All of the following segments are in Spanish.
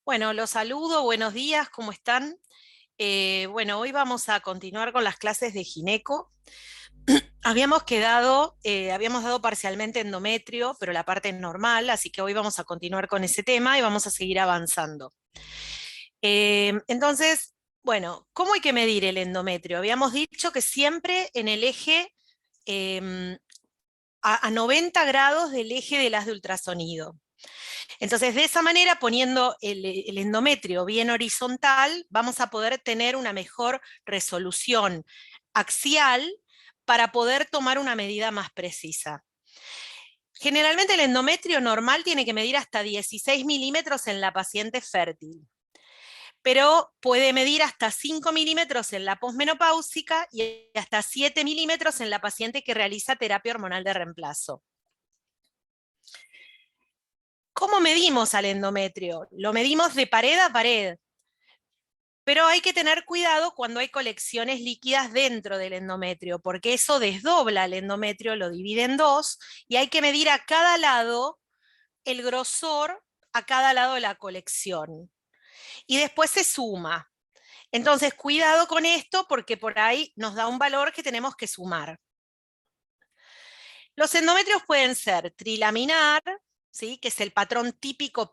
Bueno, los saludo, buenos días, ¿cómo están? Bueno, hoy vamos a continuar con las clases de gineco. Habíamos dado parcialmente endometrio, pero la parte normal, así que hoy vamos a continuar con ese tema y vamos a seguir avanzando. Entonces, bueno, ¿cómo hay que medir el endometrio? Habíamos dicho que siempre en el eje, em, a 90 grados del eje de las de ultrasonido. Entonces, de esa manera, poniendo el endometrio bien horizontal, vamos a poder tener una mejor resolución axial para poder tomar una medida más precisa. Generalmente el endometrio normal tiene que medir hasta 16 milímetros en la paciente fértil, pero puede medir hasta 5 milímetros en la posmenopáusica y hasta 7 milímetros en la paciente que realiza terapia hormonal de reemplazo. ¿Cómo medimos al endometrio? Lo medimos de pared a pared, pero hay que tener cuidado cuando hay colecciones líquidas dentro del endometrio, porque eso desdobla el endometrio, lo divide en dos, y hay que medir a cada lado el grosor a cada lado de la colección. Y después se suma. Entonces, cuidado con esto porque por ahí nos da un valor que tenemos que sumar. Los endometrios pueden ser trilaminar, ¿sí?, que es el patrón típico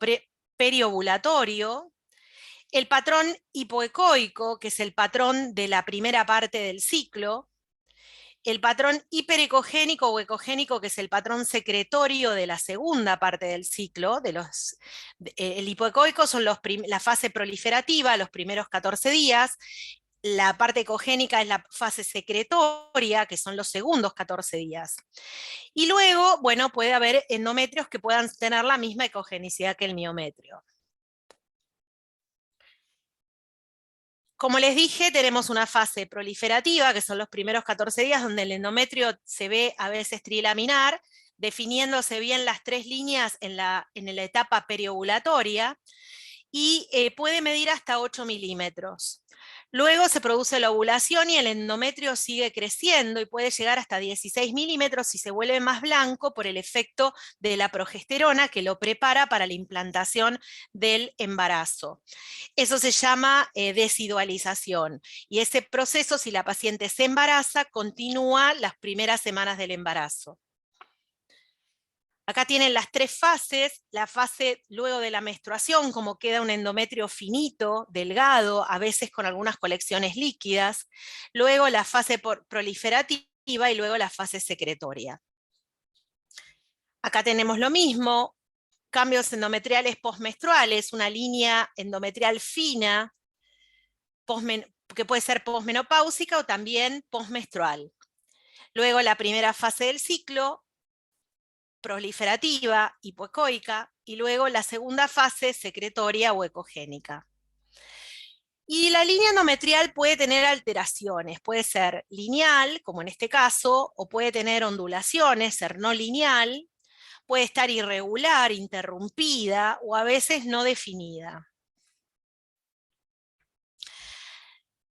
periovulatorio, el patrón hipoecoico, que es el patrón de la primera parte del ciclo, el patrón hiperecogénico o ecogénico, que es el patrón secretorio de la segunda parte del ciclo. El hipoecoico son la fase proliferativa, los primeros 14 días, la parte ecogénica es la fase secretoria, que son los segundos 14 días. Y luego, bueno, puede haber endometrios que puedan tener la misma ecogenicidad que el miometrio. Como les dije, tenemos una fase proliferativa, que son los primeros 14 días, donde el endometrio se ve a veces trilaminar, definiéndose bien las tres líneas en la etapa periovulatoria, y puede medir hasta 8 milímetros. Luego se produce la ovulación y el endometrio sigue creciendo y puede llegar hasta 16 milímetros y se vuelve más blanco por el efecto de la progesterona que lo prepara para la implantación del embarazo. Eso se llama desidualización, y ese proceso, si la paciente se embaraza, continúa las primeras semanas del embarazo. Acá tienen las tres fases: la fase luego de la menstruación, como queda un endometrio finito, delgado, a veces con algunas colecciones líquidas, luego la fase proliferativa y luego la fase secretoria. Acá tenemos lo mismo, cambios endometriales postmenstruales, una línea endometrial fina, que puede ser posmenopáusica o también postmenstrual. Luego la primera fase del ciclo, proliferativa, hipoecoica, y luego la segunda fase, secretoria o ecogénica. Y la línea endometrial puede tener alteraciones, puede ser lineal, como en este caso, o puede tener ondulaciones, ser no lineal, puede estar irregular, interrumpida, o a veces no definida.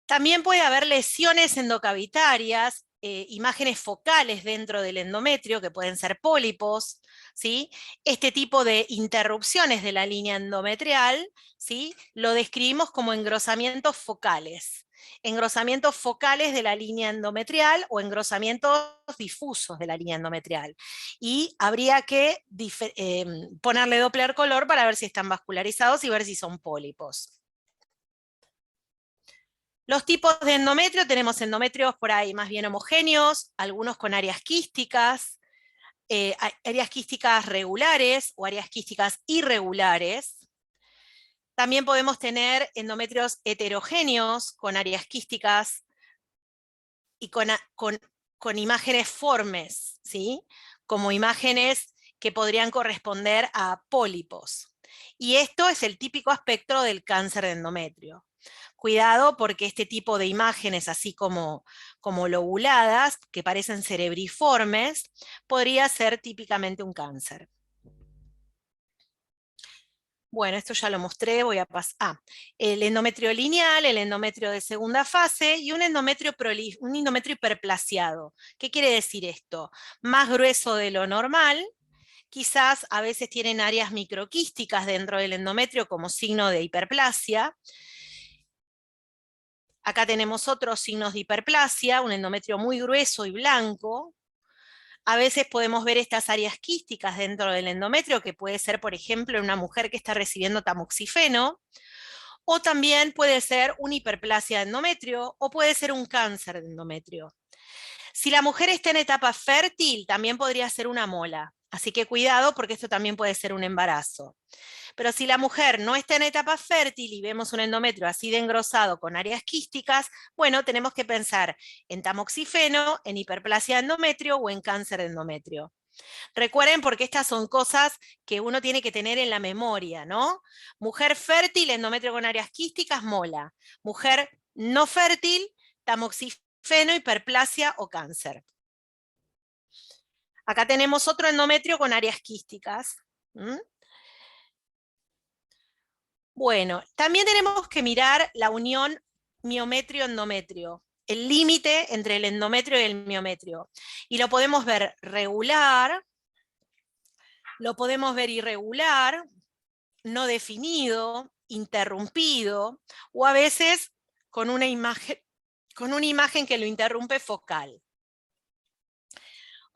También puede haber lesiones endocavitarias, imágenes focales dentro del endometrio, que pueden ser pólipos, ¿sí? Este tipo de interrupciones de la línea endometrial, ¿sí?, lo describimos como engrosamientos focales. Engrosamientos focales de la línea endometrial o engrosamientos difusos de la línea endometrial. Y habría que ponerle Doppler color para ver si están vascularizados y ver si son pólipos. Los tipos de endometrio: tenemos endometrios por ahí más bien homogéneos, algunos con áreas quísticas regulares o áreas quísticas irregulares. También podemos tener endometrios heterogéneos con áreas quísticas y con imágenes formes, ¿sí?, como imágenes que podrían corresponder a pólipos. Y esto es el típico aspecto del cáncer de endometrio. Cuidado, porque este tipo de imágenes, así como lobuladas, que parecen cerebriformes, podría ser típicamente un cáncer. Bueno, esto ya lo mostré, voy a pasar. El endometrio lineal, el endometrio de segunda fase y un endometrio hiperplasiado. ¿Qué quiere decir esto? Más grueso de lo normal, quizás a veces tienen áreas microquísticas dentro del endometrio como signo de hiperplasia. Acá tenemos otros signos de hiperplasia, un endometrio muy grueso y blanco. A veces podemos ver estas áreas quísticas dentro del endometrio, que puede ser, por ejemplo, en una mujer que está recibiendo tamoxifeno, o también puede ser una hiperplasia de endometrio, o puede ser un cáncer de endometrio. Si la mujer está en etapa fértil, también podría ser una mola. Así que cuidado, porque esto también puede ser un embarazo. Pero si la mujer no está en etapa fértil y vemos un endometrio así de engrosado con áreas quísticas, bueno, tenemos que pensar en tamoxifeno, en hiperplasia de endometrio o en cáncer de endometrio. Recuerden, porque estas son cosas que uno tiene que tener en la memoria, ¿no? Mujer fértil, endometrio con áreas quísticas, mola. Mujer no fértil, tamoxifeno, hiperplasia o cáncer. Acá tenemos otro endometrio con áreas quísticas. Bueno, también tenemos que mirar la unión miometrio-endometrio, el límite entre el endometrio y el miometrio. Y lo podemos ver regular, lo podemos ver irregular, no definido, interrumpido, o a veces con una imagen que lo interrumpe focal.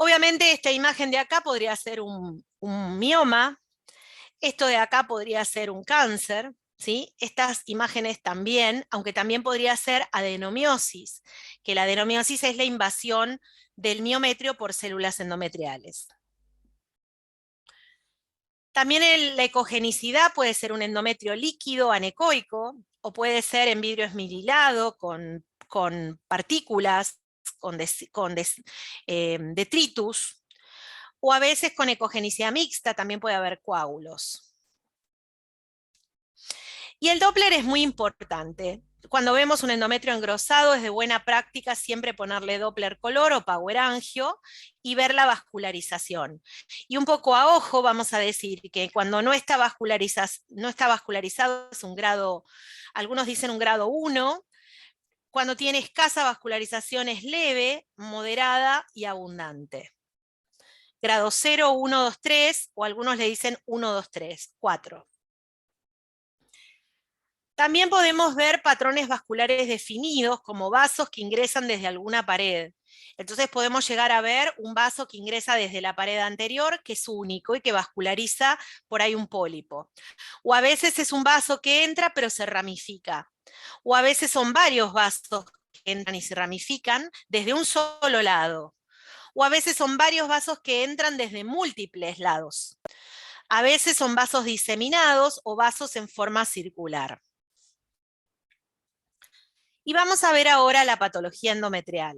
Obviamente esta imagen de acá podría ser un mioma, esto de acá podría ser un cáncer, ¿sí? Estas imágenes también, aunque también podría ser adenomiosis, que la adenomiosis es la invasión del miometrio por células endometriales. También la ecogenicidad puede ser un endometrio líquido, anecoico, o puede ser en vidrio esmerilado, con partículas, con detritus, o a veces con ecogenicidad mixta también puede haber coágulos. Y el Doppler es muy importante. Cuando vemos un endometrio engrosado es de buena práctica siempre ponerle Doppler color o power angio y ver la vascularización. Y un poco a ojo vamos a decir que cuando no está vascularizado es un grado, algunos dicen un grado 1, cuando tiene escasa vascularización es leve, moderada y abundante. Grado 0, 1, 2, 3, o algunos le dicen 1, 2, 3, 4. También podemos ver patrones vasculares definidos como vasos que ingresan desde alguna pared. Entonces podemos llegar a ver un vaso que ingresa desde la pared anterior, que es único y que vasculariza por ahí un pólipo. O a veces es un vaso que entra pero se ramifica. O a veces son varios vasos que entran y se ramifican desde un solo lado. O a veces son varios vasos que entran desde múltiples lados. A veces son vasos diseminados o vasos en forma circular. Y vamos a ver ahora la patología endometrial.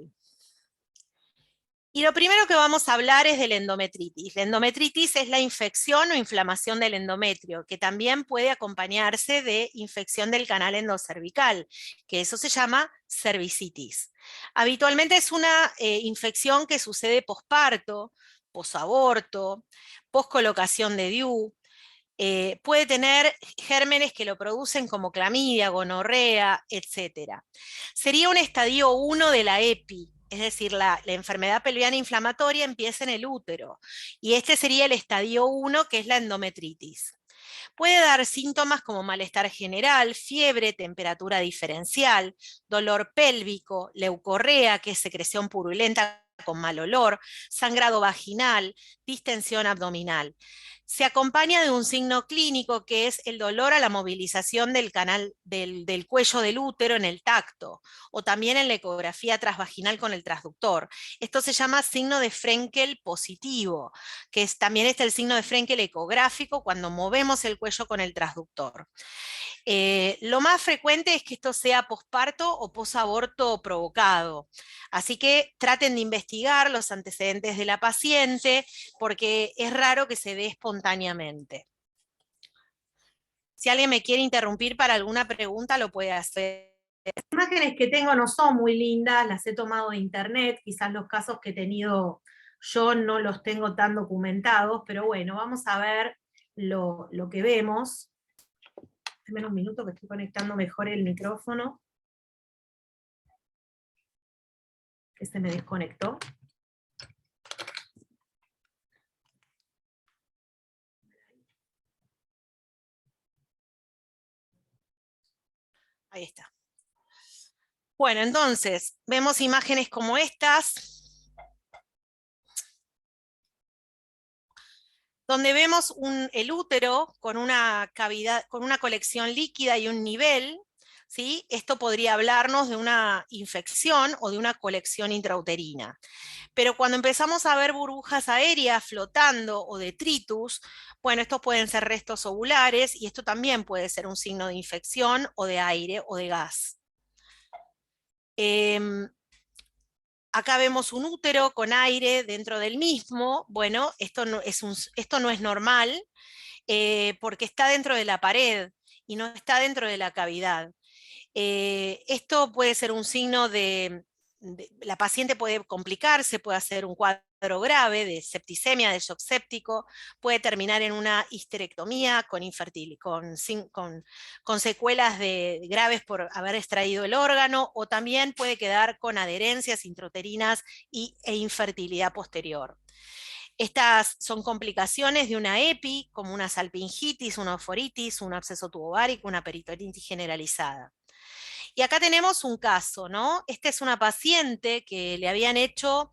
Y lo primero que vamos a hablar es de la endometritis. La endometritis es la infección o inflamación del endometrio, que también puede acompañarse de infección del canal endocervical, que eso se llama cervicitis. Habitualmente es una infección que sucede posparto, posaborto, poscolocación de DIU. Puede tener gérmenes que lo producen como clamidia, gonorrea, etc. Sería un estadio 1 de la EPI, es decir, la enfermedad pelviana inflamatoria empieza en el útero, y este sería el estadio 1, que es la endometritis. Puede dar síntomas como malestar general, fiebre, temperatura diferencial, dolor pélvico, leucorrea, que es secreción purulenta con mal olor, sangrado vaginal, distensión abdominal. Se acompaña de un signo clínico que es el dolor a la movilización del canal del cuello del útero en el tacto, o también en la ecografía transvaginal con el transductor. Esto se llama signo de Frenkel positivo, que también está el signo de Frenkel ecográfico cuando movemos el cuello con el transductor. Lo más frecuente es que esto sea posparto o posaborto provocado. Así que traten de investigar los antecedentes de la paciente porque es raro que se dé espontáneamente. Si alguien me quiere interrumpir para alguna pregunta, lo puede hacer. Las imágenes que tengo no son muy lindas, las he tomado de internet, quizás los casos que he tenido yo no los tengo tan documentados, pero bueno, vamos a ver lo que vemos. Dame un minuto que estoy conectando mejor el micrófono. Que se me desconectó. Ahí está. Bueno, entonces, vemos imágenes como estas, donde vemos el útero con una cavidad, con una colección líquida y un nivel, ¿sí? Esto podría hablarnos de una infección o de una colección intrauterina. Pero cuando empezamos a ver burbujas aéreas flotando o detritus, bueno, estos pueden ser restos ovulares y esto también puede ser un signo de infección o de aire o de gas. Acá vemos un útero con aire dentro del mismo. Bueno, esto no es normal porque está dentro de la pared y no está dentro de la cavidad. Esto puede ser un signo la paciente puede complicarse, puede hacer un cuadro grave de septicemia, de shock séptico, puede terminar en una histerectomía con secuelas graves por haber extraído el órgano, o también puede quedar con adherencias intrauterinas e infertilidad posterior. Estas son complicaciones de una EPI, como una salpingitis, una oforitis, un absceso tubovárico, una peritonitis generalizada. Y acá tenemos un caso, ¿no? Esta es una paciente que le habían hecho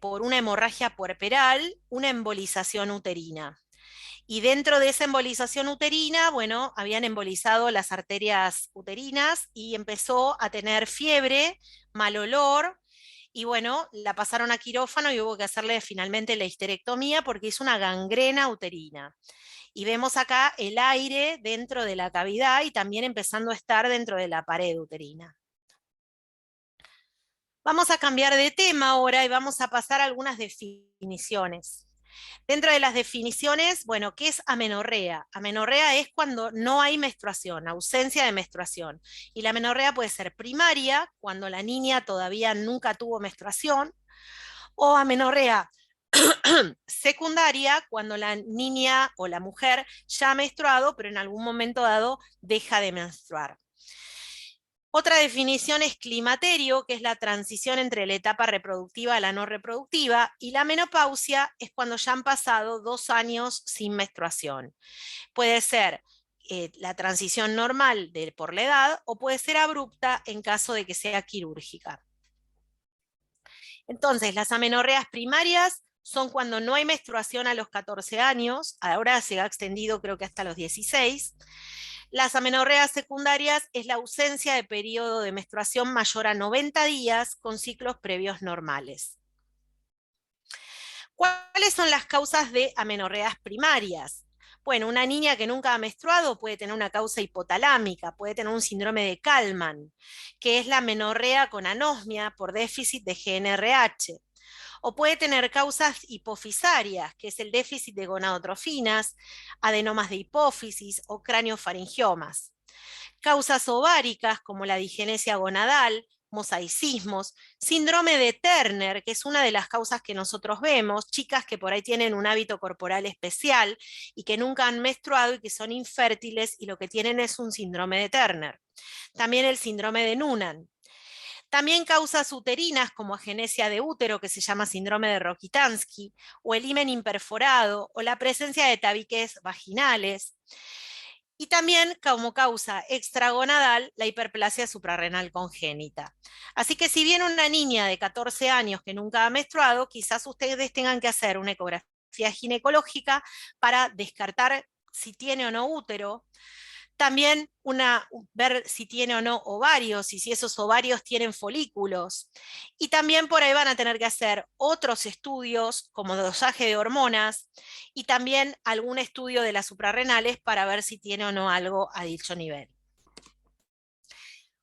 por una hemorragia puerperal una embolización uterina. Y dentro de esa embolización uterina, bueno, habían embolizado las arterias uterinas y empezó a tener fiebre, mal olor, y bueno, la pasaron a quirófano y hubo que hacerle finalmente la histerectomía porque hizo una gangrena uterina. Y vemos acá el aire dentro de la cavidad y también empezando a estar dentro de la pared uterina. Vamos a cambiar de tema ahora y vamos a pasar a algunas definiciones. Dentro de las definiciones, bueno, ¿qué es amenorrea? Amenorrea es cuando no hay menstruación, ausencia de menstruación. Y la amenorrea puede ser primaria, cuando la niña todavía nunca tuvo menstruación, o amenorrea secundaria, cuando la niña o la mujer ya ha menstruado, pero en algún momento dado deja de menstruar. Otra definición es climaterio, que es la transición entre la etapa reproductiva a la no reproductiva, y la menopausia es cuando ya han pasado 2 años sin menstruación. Puede ser la transición normal por la edad o puede ser abrupta en caso de que sea quirúrgica. Entonces, las amenorreas primarias son cuando no hay menstruación a los 14 años, ahora se ha extendido creo que hasta los 16. Las amenorreas secundarias es la ausencia de periodo de menstruación mayor a 90 días con ciclos previos normales. ¿Cuáles son las causas de amenorreas primarias? Bueno, una niña que nunca ha menstruado puede tener una causa hipotalámica, puede tener un síndrome de Kallmann, que es la amenorrea con anosmia por déficit de GnRH. O puede tener causas hipofisarias, que es el déficit de gonadotrofinas, adenomas de hipófisis o craneofaringiomas. Causas ováricas como la digenesia gonadal, mosaicismos, síndrome de Turner, que es una de las causas que nosotros vemos, chicas que por ahí tienen un hábito corporal especial y que nunca han menstruado y que son infértiles y lo que tienen es un síndrome de Turner. También el síndrome de Noonan. También causas uterinas como agenesia de útero, que se llama síndrome de Rokitansky, o el himen imperforado, o la presencia de tabiques vaginales. Y también como causa extragonadal la hiperplasia suprarrenal congénita. Así que si bien una niña de 14 años que nunca ha menstruado, quizás ustedes tengan que hacer una ecografía ginecológica para descartar si tiene o no útero. También ver si tiene o no ovarios y si esos ovarios tienen folículos. Y también por ahí van a tener que hacer otros estudios como dosaje de hormonas y también algún estudio de las suprarrenales para ver si tiene o no algo a dicho nivel.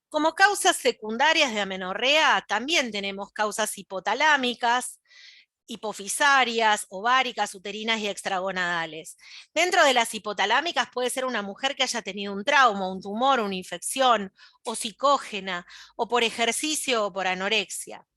Como causas secundarias de amenorrea también tenemos causas hipotalámicas, hipofisarias, ováricas, uterinas y extragonadales. Dentro de las hipotalámicas puede ser una mujer que haya tenido un trauma, un tumor, una infección, o psicógena, o por ejercicio o por anorexia.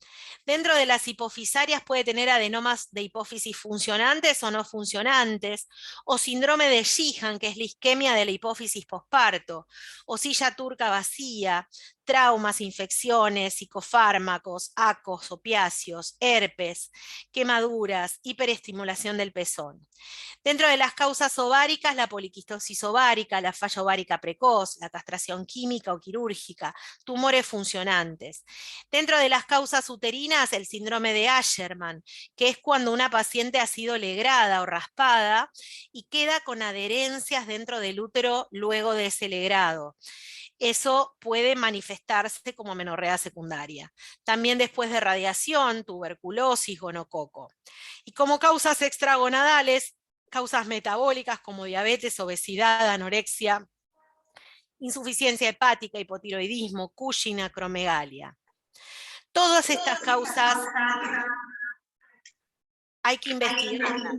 Dentro de las hipofisarias puede tener adenomas de hipófisis funcionantes o no funcionantes, o síndrome de Sheehan, que es la isquemia de la hipófisis posparto, o silla turca vacía, traumas, infecciones, psicofármacos, acos, opiáceos, herpes, quemaduras, hiperestimulación del pezón. Dentro de las causas ováricas, la poliquistosis ovárica, la falla ovárica precoz, la castración química o quirúrgica, tumores funcionantes. Dentro de las causas uterinas, el síndrome de Asherman, que es cuando una paciente ha sido legrada o raspada y queda con adherencias dentro del útero luego de ese legrado. Eso puede manifestarse como menorrea secundaria. También después de radiación, tuberculosis, gonococo. Y como causas extragonadales, causas metabólicas como diabetes, obesidad, anorexia, insuficiencia hepática, hipotiroidismo, Cushing, acromegalia. Todas estas causas hay que investigarlas.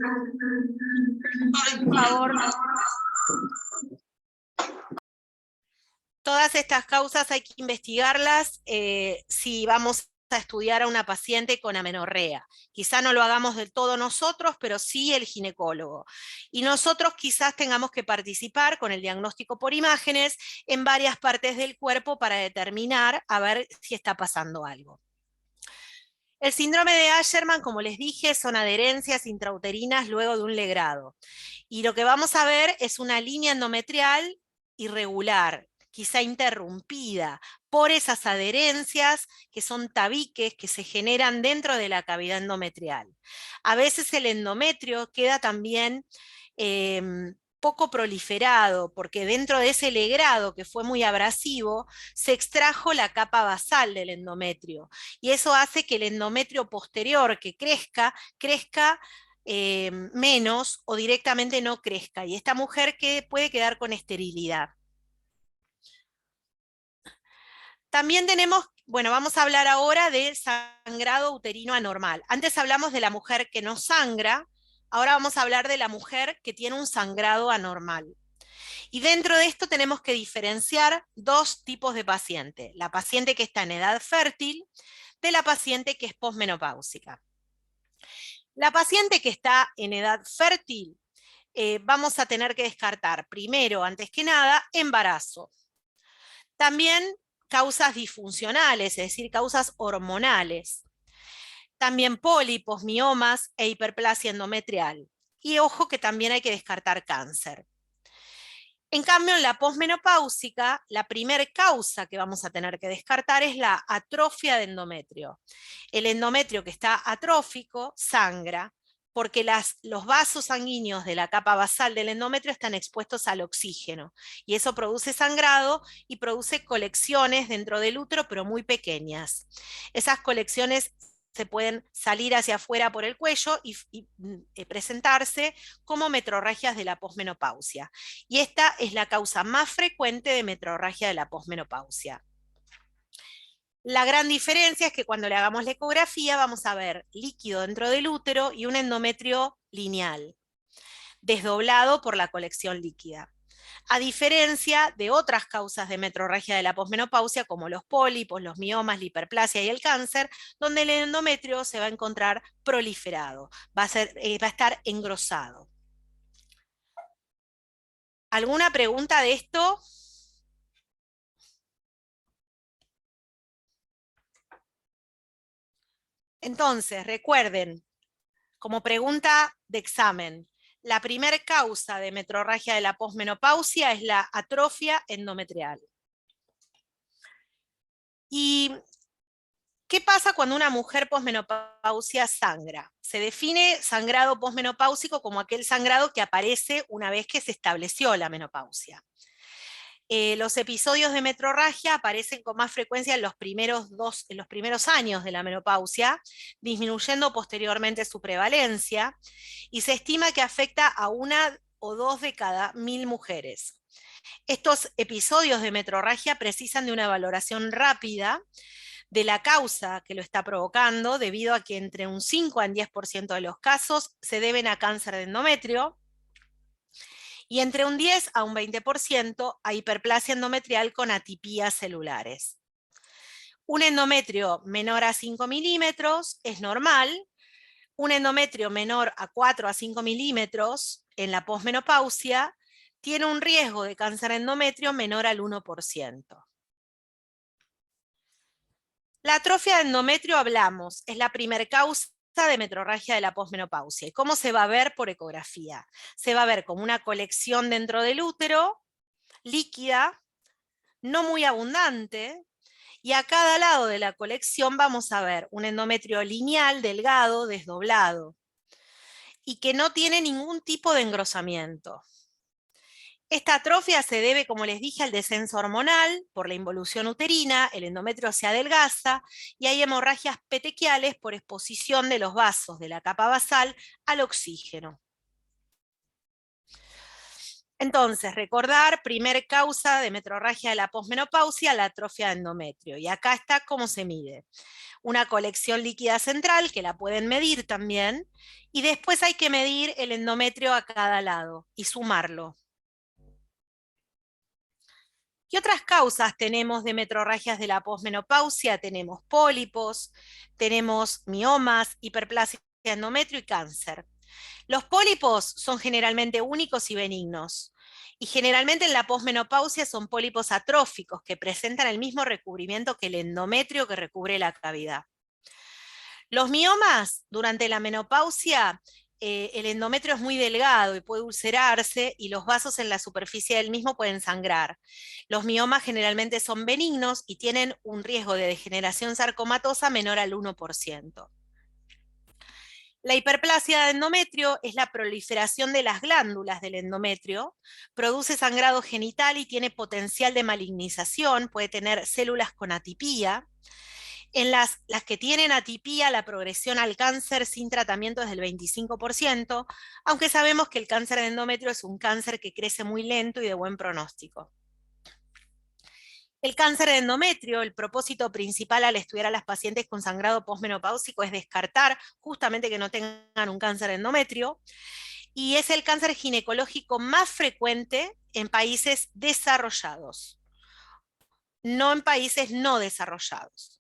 Por favor. Todas estas causas hay que investigarlas si vamos a estudiar a una paciente con amenorrea. Quizá no lo hagamos del todo nosotros, pero sí el ginecólogo. Y nosotros quizás tengamos que participar con el diagnóstico por imágenes en varias partes del cuerpo para determinar a ver si está pasando algo. El síndrome de Asherman, como les dije, son adherencias intrauterinas luego de un legrado. Y lo que vamos a ver es una línea endometrial irregular, quizá interrumpida por esas adherencias que son tabiques que se generan dentro de la cavidad endometrial. A veces el endometrio queda también poco proliferado, porque dentro de ese legrado que fue muy abrasivo, se extrajo la capa basal del endometrio, y eso hace que el endometrio posterior que crezca menos o directamente no crezca, y esta mujer puede quedar con esterilidad. También tenemos, bueno, vamos a hablar ahora de sangrado uterino anormal. Antes hablamos de la mujer que no sangra, ahora vamos a hablar de la mujer que tiene un sangrado anormal. Y dentro de esto tenemos que diferenciar dos tipos de paciente: la paciente que está en edad fértil de la paciente que es posmenopáusica. La paciente que está en edad fértil, vamos a tener que descartar primero, antes que nada, embarazo. También causas disfuncionales, es decir, causas hormonales. También pólipos, miomas e hiperplasia endometrial. Y ojo que también hay que descartar cáncer. En cambio, en la posmenopáusica, la primera causa que vamos a tener que descartar es la atrofia de endometrio. El endometrio que está atrófico sangra, porque los vasos sanguíneos de la capa basal del endometrio están expuestos al oxígeno, y eso produce sangrado y produce colecciones dentro del útero, pero muy pequeñas. Esas colecciones se pueden salir hacia afuera por el cuello y presentarse como metrorragias de la posmenopausia. Y esta es la causa más frecuente de metrorragia de la posmenopausia. La gran diferencia es que cuando le hagamos la ecografía vamos a ver líquido dentro del útero y un endometrio lineal, desdoblado por la colección líquida. A diferencia de otras causas de metrorragia de la posmenopausia, como los pólipos, los miomas, la hiperplasia y el cáncer, donde el endometrio se va a encontrar proliferado, va a estar engrosado. ¿Alguna pregunta de esto? Entonces, recuerden, como pregunta de examen, la primera causa de metrorragia de la posmenopausia es la atrofia endometrial. ¿Y qué pasa cuando una mujer posmenopausia sangra? Se define sangrado posmenopáusico como aquel sangrado que aparece una vez que se estableció la menopausia. Los episodios de metrorragia aparecen con más frecuencia en los primeros años de la menopausia, disminuyendo posteriormente su prevalencia, y se estima que afecta a 1 o 2 de cada 1000 mujeres. Estos episodios de metrorragia precisan de una valoración rápida de la causa que lo está provocando, debido a que entre un 5 al 10% de los casos se deben a cáncer de endometrio, y entre un 10 a un 20% a hiperplasia endometrial con atipías celulares. Un endometrio menor a 5 milímetros es normal. Un endometrio menor a 4 a 5 milímetros en la posmenopausia tiene un riesgo de cáncer endometrio menor al 1%. La atrofia de endometrio hablamos, es la primer causa de metrorragia de la posmenopausia. ¿Y cómo se va a ver por ecografía? Se va a ver como una colección dentro del útero, líquida, no muy abundante, y a cada lado de la colección vamos a ver un endometrio lineal, delgado, desdoblado, y que no tiene ningún tipo de engrosamiento. Esta atrofia se debe, como les dije, al descenso hormonal por la involución uterina, el endometrio se adelgaza y hay hemorragias petequiales por exposición de los vasos de la capa basal al oxígeno. Entonces, recordar, primer causa de metrorragia de la posmenopausia, la atrofia de endometrio. Y acá está cómo se mide. Una colección líquida central, que la pueden medir también, y después hay que medir el endometrio a cada lado y sumarlo. ¿Qué otras causas tenemos de metrorragias de la posmenopausia? Tenemos pólipos, tenemos miomas, hiperplasia de endometrio y cáncer. Los pólipos son generalmente únicos y benignos. Y generalmente en la posmenopausia son pólipos atróficos que presentan el mismo recubrimiento que el endometrio que recubre la cavidad. Los miomas durante la menopausia, el endometrio es muy delgado y puede ulcerarse y los vasos en la superficie del mismo pueden sangrar. Los miomas generalmente son benignos y tienen un riesgo de degeneración sarcomatosa menor al 1%. La hiperplasia de endometrio es la proliferación de las glándulas del endometrio, produce sangrado genital y tiene potencial de malignización, puede tener células con atipía. En las que tienen atipía, la progresión al cáncer sin tratamiento es del 25%, aunque sabemos que el cáncer de endometrio es un cáncer que crece muy lento y de buen pronóstico. El cáncer de endometrio, el propósito principal al estudiar a las pacientes con sangrado posmenopáusico es descartar justamente que no tengan un cáncer de endometrio, y es el cáncer ginecológico más frecuente en países desarrollados, no en países no desarrollados.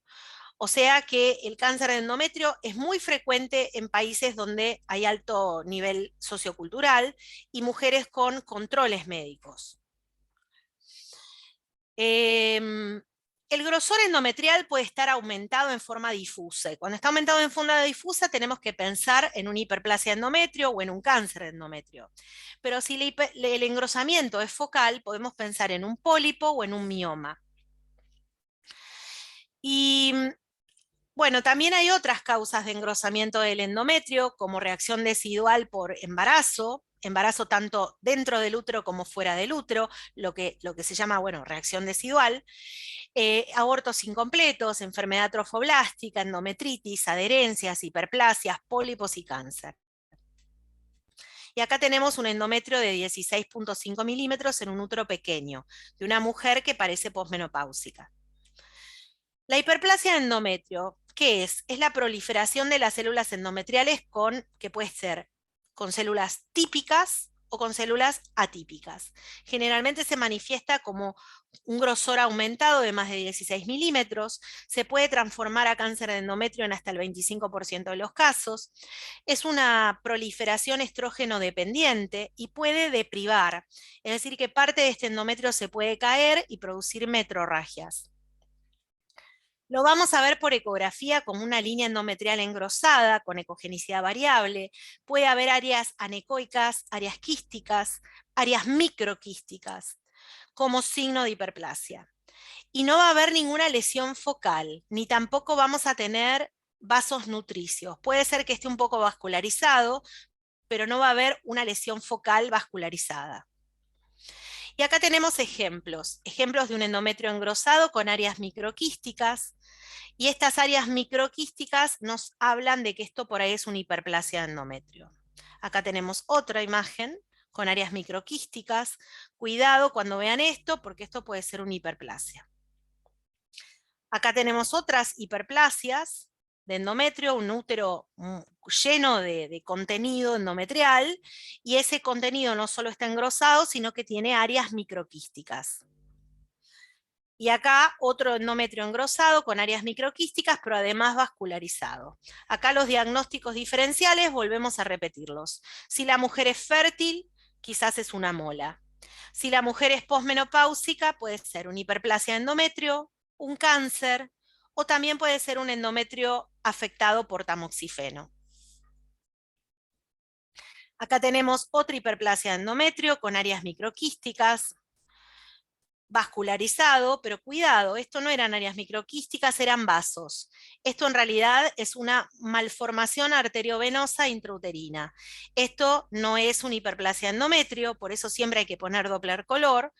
O sea que el cáncer de endometrio es muy frecuente en países donde hay alto nivel sociocultural y mujeres con controles médicos. El grosor endometrial puede estar aumentado en forma difusa. Y cuando está aumentado en forma difusa tenemos que pensar en una hiperplasia de endometrio o en un cáncer de endometrio. Pero si el engrosamiento es focal, podemos pensar en un pólipo o en un mioma. Y bueno, también hay otras causas de engrosamiento del endometrio, como reacción decidual por embarazo tanto dentro del útero como fuera del útero, lo que se llama, bueno, reacción decidual, abortos incompletos, enfermedad trofoblástica, endometritis, adherencias, hiperplasias, pólipos y cáncer. Y acá tenemos un endometrio de 16.5 milímetros en un útero pequeño, de una mujer que parece posmenopáusica. La hiperplasia de endometrio, ¿qué es? Es la proliferación de las células endometriales que puede ser con células típicas o con células atípicas. Generalmente se manifiesta como un grosor aumentado de más de 16 milímetros, se puede transformar a cáncer de endometrio en hasta el 25% de los casos, es una proliferación estrógeno dependiente y puede deprivar, es decir, que parte de este endometrio se puede caer y producir metrorragias. Lo vamos a ver por ecografía como una línea endometrial engrosada, con ecogenicidad variable. Puede haber áreas anecoicas, áreas quísticas, áreas microquísticas, como signo de hiperplasia. Y no va a haber ninguna lesión focal, ni tampoco vamos a tener vasos nutricios. Puede ser que esté un poco vascularizado, pero no va a haber una lesión focal vascularizada. Y acá tenemos ejemplos de un endometrio engrosado con áreas microquísticas, y estas áreas microquísticas nos hablan de que esto por ahí es una hiperplasia de endometrio. Acá tenemos otra imagen con áreas microquísticas. Cuidado cuando vean esto, porque esto puede ser una hiperplasia. Acá tenemos otras hiperplasias de endometrio, un útero lleno de contenido endometrial, y ese contenido no solo está engrosado, sino que tiene áreas microquísticas. Y acá otro endometrio engrosado con áreas microquísticas, pero además vascularizado. Acá los diagnósticos diferenciales volvemos a repetirlos. Si la mujer es fértil, quizás es una mola. Si la mujer es posmenopáusica, puede ser una hiperplasia de endometrio, un cáncer o también puede ser un endometrio afectado por tamoxifeno. Acá tenemos otra hiperplasia de endometrio con áreas microquísticas, vascularizado, pero cuidado, esto no eran áreas microquísticas, eran vasos. Esto en realidad es una malformación arteriovenosa intrauterina. Esto no es una hiperplasia endometrio, por eso siempre hay que poner Doppler color.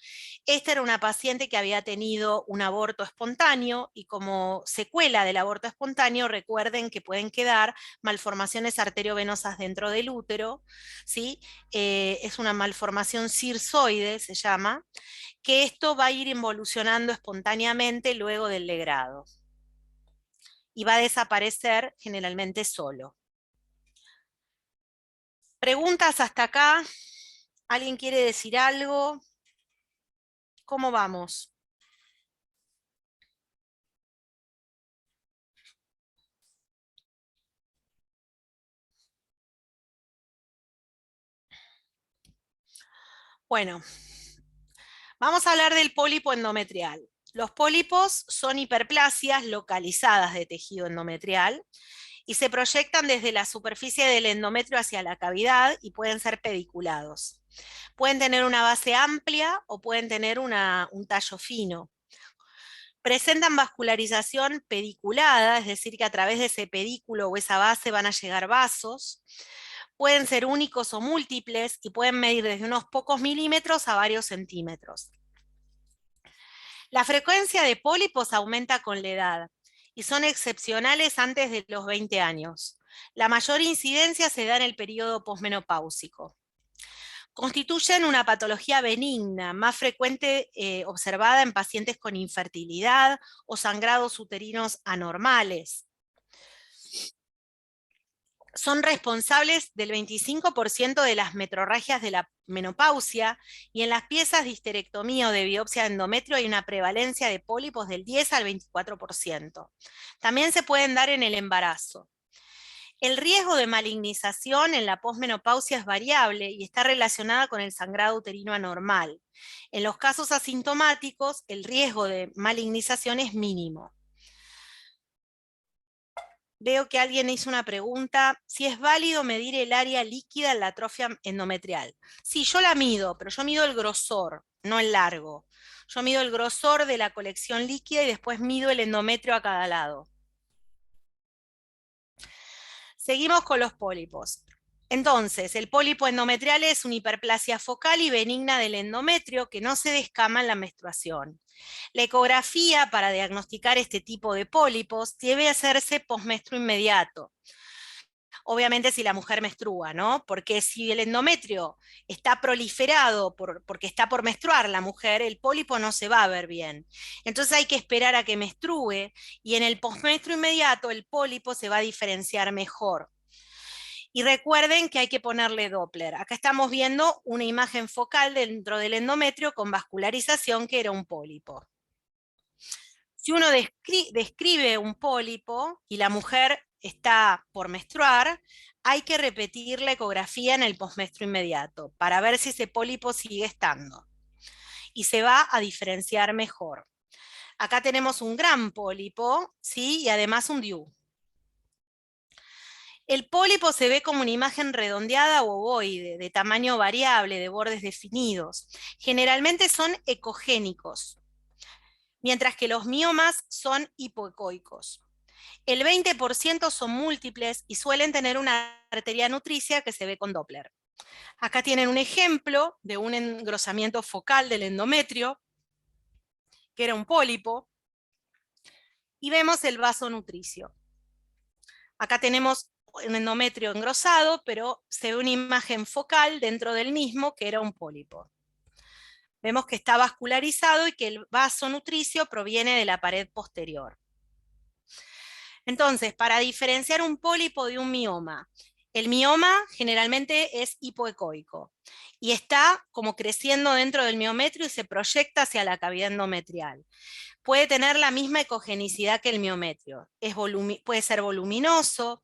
Esta era una paciente que había tenido un aborto espontáneo y como secuela del aborto espontáneo, recuerden que pueden quedar malformaciones arteriovenosas dentro del útero, ¿sí? Es una malformación cirzoide, se llama, que esto va a ir involucionando espontáneamente luego del legrado y va a desaparecer generalmente solo. ¿Preguntas hasta acá? ¿Alguien quiere decir algo? ¿Cómo vamos? Bueno, vamos a hablar del pólipo endometrial. Los pólipos son hiperplasias localizadas de tejido endometrial y se proyectan desde la superficie del endometrio hacia la cavidad y pueden ser pediculados. Pueden tener una base amplia o pueden tener un tallo fino. Presentan vascularización pediculada, es decir, que a través de ese pedículo o esa base van a llegar vasos. Pueden ser únicos o múltiples y pueden medir desde unos pocos milímetros a varios centímetros. La frecuencia de pólipos aumenta con la edad y son excepcionales antes de los 20 años. La mayor incidencia se da en el periodo posmenopáusico. Constituyen una patología benigna, más frecuente observada en pacientes con infertilidad o sangrados uterinos anormales. Son responsables del 25% de las metrorragias de la menopausia y en las piezas de histerectomía o de biopsia de endometrio hay una prevalencia de pólipos del 10 al 24%. También se pueden dar en el embarazo. El riesgo de malignización en la posmenopausia es variable y está relacionada con el sangrado uterino anormal. En los casos asintomáticos, el riesgo de malignización es mínimo. Veo que alguien hizo una pregunta, si es válido medir el área líquida en la atrofia endometrial. Sí, yo la mido, pero yo mido el grosor, no el largo. Yo mido el grosor de la colección líquida y después mido el endometrio a cada lado. Seguimos con los pólipos. Entonces, el pólipo endometrial es una hiperplasia focal y benigna del endometrio que no se descama en la menstruación. La ecografía para diagnosticar este tipo de pólipos debe hacerse posmenstruo inmediato. Obviamente si la mujer menstrua, ¿no? Porque si el endometrio está proliferado porque está por menstruar la mujer, el pólipo no se va a ver bien. Entonces hay que esperar a que menstrue y en el posmenstruo inmediato el pólipo se va a diferenciar mejor. Y recuerden que hay que ponerle Doppler. Acá estamos viendo una imagen focal dentro del endometrio con vascularización que era un pólipo. Si uno describe un pólipo y la mujer está por menstruar, hay que repetir la ecografía en el posmenstruo inmediato para ver si ese pólipo sigue estando. Y se va a diferenciar mejor. Acá tenemos un gran pólipo, ¿sí? Y además un DIU. El pólipo se ve como una imagen redondeada o ovoide, de tamaño variable, de bordes definidos. Generalmente son ecogénicos, mientras que los miomas son hipoecoicos. El 20% son múltiples y suelen tener una arteria nutricia que se ve con Doppler. Acá tienen un ejemplo de un engrosamiento focal del endometrio, que era un pólipo, y vemos el vaso nutricio. Acá tenemos un endometrio engrosado, pero se ve una imagen focal dentro del mismo que era un pólipo. Vemos que está vascularizado y que el vaso nutricio proviene de la pared posterior. Entonces, para diferenciar un pólipo de un mioma, el mioma generalmente es hipoecoico y está como creciendo dentro del miometrio y se proyecta hacia la cavidad endometrial. Puede tener la misma ecogenicidad que el miometrio, puede ser voluminoso,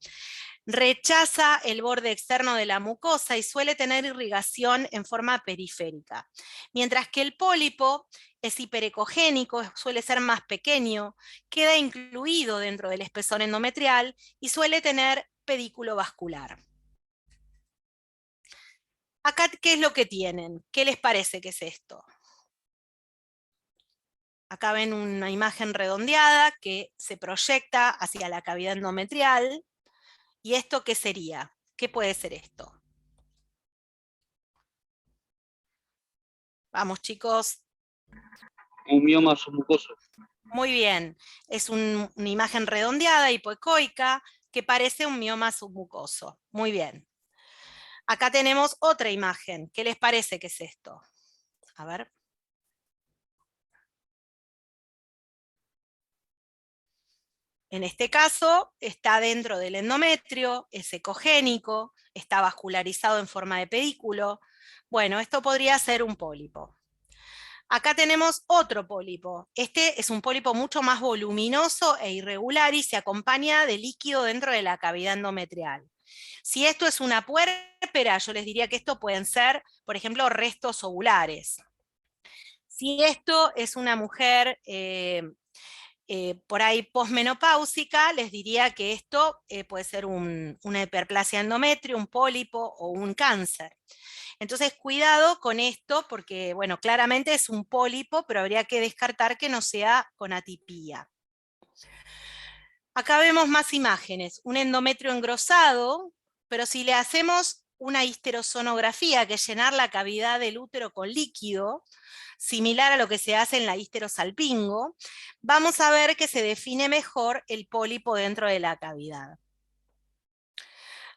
rechaza el borde externo de la mucosa y suele tener irrigación en forma periférica. Mientras que el pólipo es hiperecogénico, suele ser más pequeño, queda incluido dentro del espesor endometrial y suele tener pedículo vascular. Acá, ¿qué es lo que tienen? ¿Qué les parece que es esto? Acá ven una imagen redondeada que se proyecta hacia la cavidad endometrial. ¿Y esto qué sería? ¿Qué puede ser esto? Vamos, chicos. Un mioma submucoso. Muy bien. Es una imagen redondeada, hipoecoica, que parece un mioma submucoso. Muy bien. Acá tenemos otra imagen. ¿Qué les parece que es esto? A ver. En este caso, está dentro del endometrio, es ecogénico, está vascularizado en forma de pedículo. Bueno, esto podría ser un pólipo. Acá tenemos otro pólipo. Este es un pólipo mucho más voluminoso e irregular y se acompaña de líquido dentro de la cavidad endometrial. Si esto es una puérpera, yo les diría que esto pueden ser, por ejemplo, restos ovulares. Si esto es una mujer por ahí posmenopáusica, les diría que esto puede ser una hiperplasia endometrio, un pólipo o un cáncer. Entonces, cuidado con esto, porque, bueno, claramente es un pólipo, pero habría que descartar que no sea con atipía. Acá vemos más imágenes, un endometrio engrosado, pero si le hacemos una histerosonografía, que es llenar la cavidad del útero con líquido, similar a lo que se hace en la histerosalpingo, vamos a ver que se define mejor el pólipo dentro de la cavidad.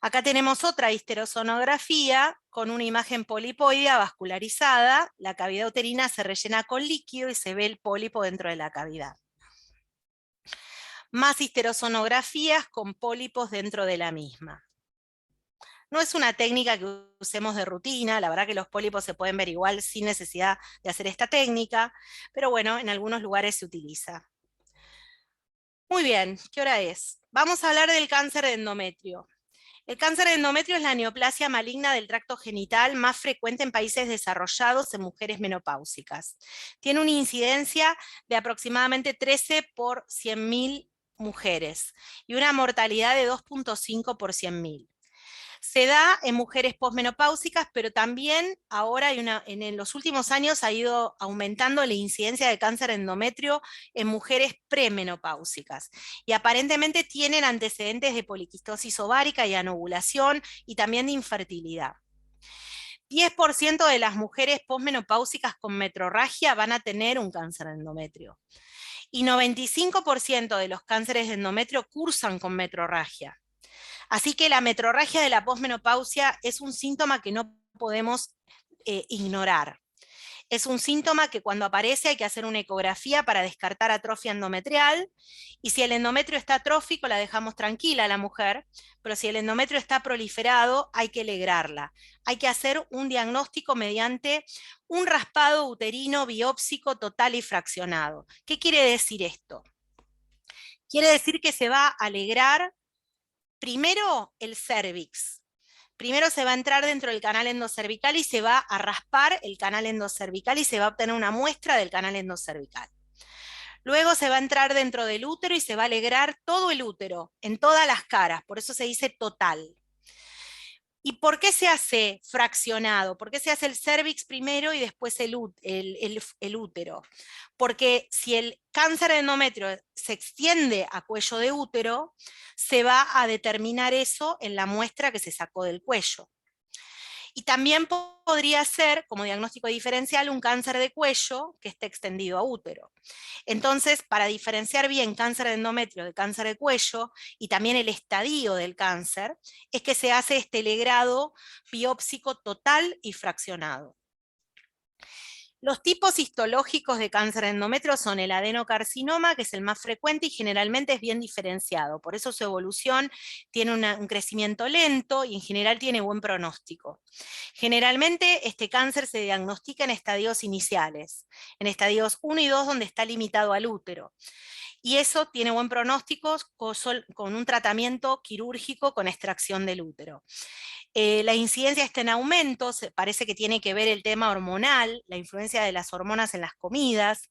Acá tenemos otra histerosonografía con una imagen polipoidea vascularizada, la cavidad uterina se rellena con líquido y se ve el pólipo dentro de la cavidad. Más histerosonografías con pólipos dentro de la misma. No es una técnica que usemos de rutina, la verdad que los pólipos se pueden ver igual sin necesidad de hacer esta técnica, pero bueno, en algunos lugares se utiliza. Muy bien, ¿qué hora es? Vamos a hablar del cáncer de endometrio. El cáncer de endometrio es la neoplasia maligna del tracto genital más frecuente en países desarrollados en mujeres menopáusicas. Tiene una incidencia de aproximadamente 13 por 100.000 mujeres y una mortalidad de 2.5 por 100.000. Se da en mujeres posmenopáusicas, pero también ahora en los últimos años ha ido aumentando la incidencia de cáncer de endometrio en mujeres premenopáusicas. Y aparentemente tienen antecedentes de poliquistosis ovárica y anovulación y también de infertilidad. 10% de las mujeres posmenopáusicas con metrorragia van a tener un cáncer de endometrio. Y 95% de los cánceres de endometrio cursan con metrorragia. Así que la metrorragia de la posmenopausia es un síntoma que no podemos ignorar. Es un síntoma que cuando aparece hay que hacer una ecografía para descartar atrofia endometrial, y si el endometrio está atrófico la dejamos tranquila a la mujer, pero si el endometrio está proliferado hay que legrarla. Hay que hacer un diagnóstico mediante un raspado uterino biópsico total y fraccionado. ¿Qué quiere decir esto? Quiere decir que se va a alegrar primero el cérvix. Primero se va a entrar dentro del canal endocervical y se va a raspar el canal endocervical y se va a obtener una muestra del canal endocervical. Luego se va a entrar dentro del útero y se va a alegrar todo el útero, en todas las caras, por eso se dice total. ¿Y por qué se hace fraccionado? ¿Por qué se hace el cérvix primero y después el útero? Porque si el cáncer de endometrio se extiende a cuello de útero, se va a determinar eso en la muestra que se sacó del cuello. Y también podría ser, como diagnóstico diferencial, un cáncer de cuello que esté extendido a útero. Entonces, para diferenciar bien cáncer de endometrio de cáncer de cuello y también el estadio del cáncer, es que se hace este legrado biópsico total y fraccionado. Los tipos histológicos de cáncer de endometrio son el adenocarcinoma, que es el más frecuente y generalmente es bien diferenciado. Por eso su evolución tiene un crecimiento lento y en general tiene buen pronóstico. Generalmente este cáncer se diagnostica en estadios iniciales, en estadios 1 y 2 donde está limitado al útero. y eso tiene buen pronóstico con un tratamiento quirúrgico con extracción del útero. La incidencia está en aumento, parece que tiene que ver el tema hormonal, la influencia de las hormonas en las comidas,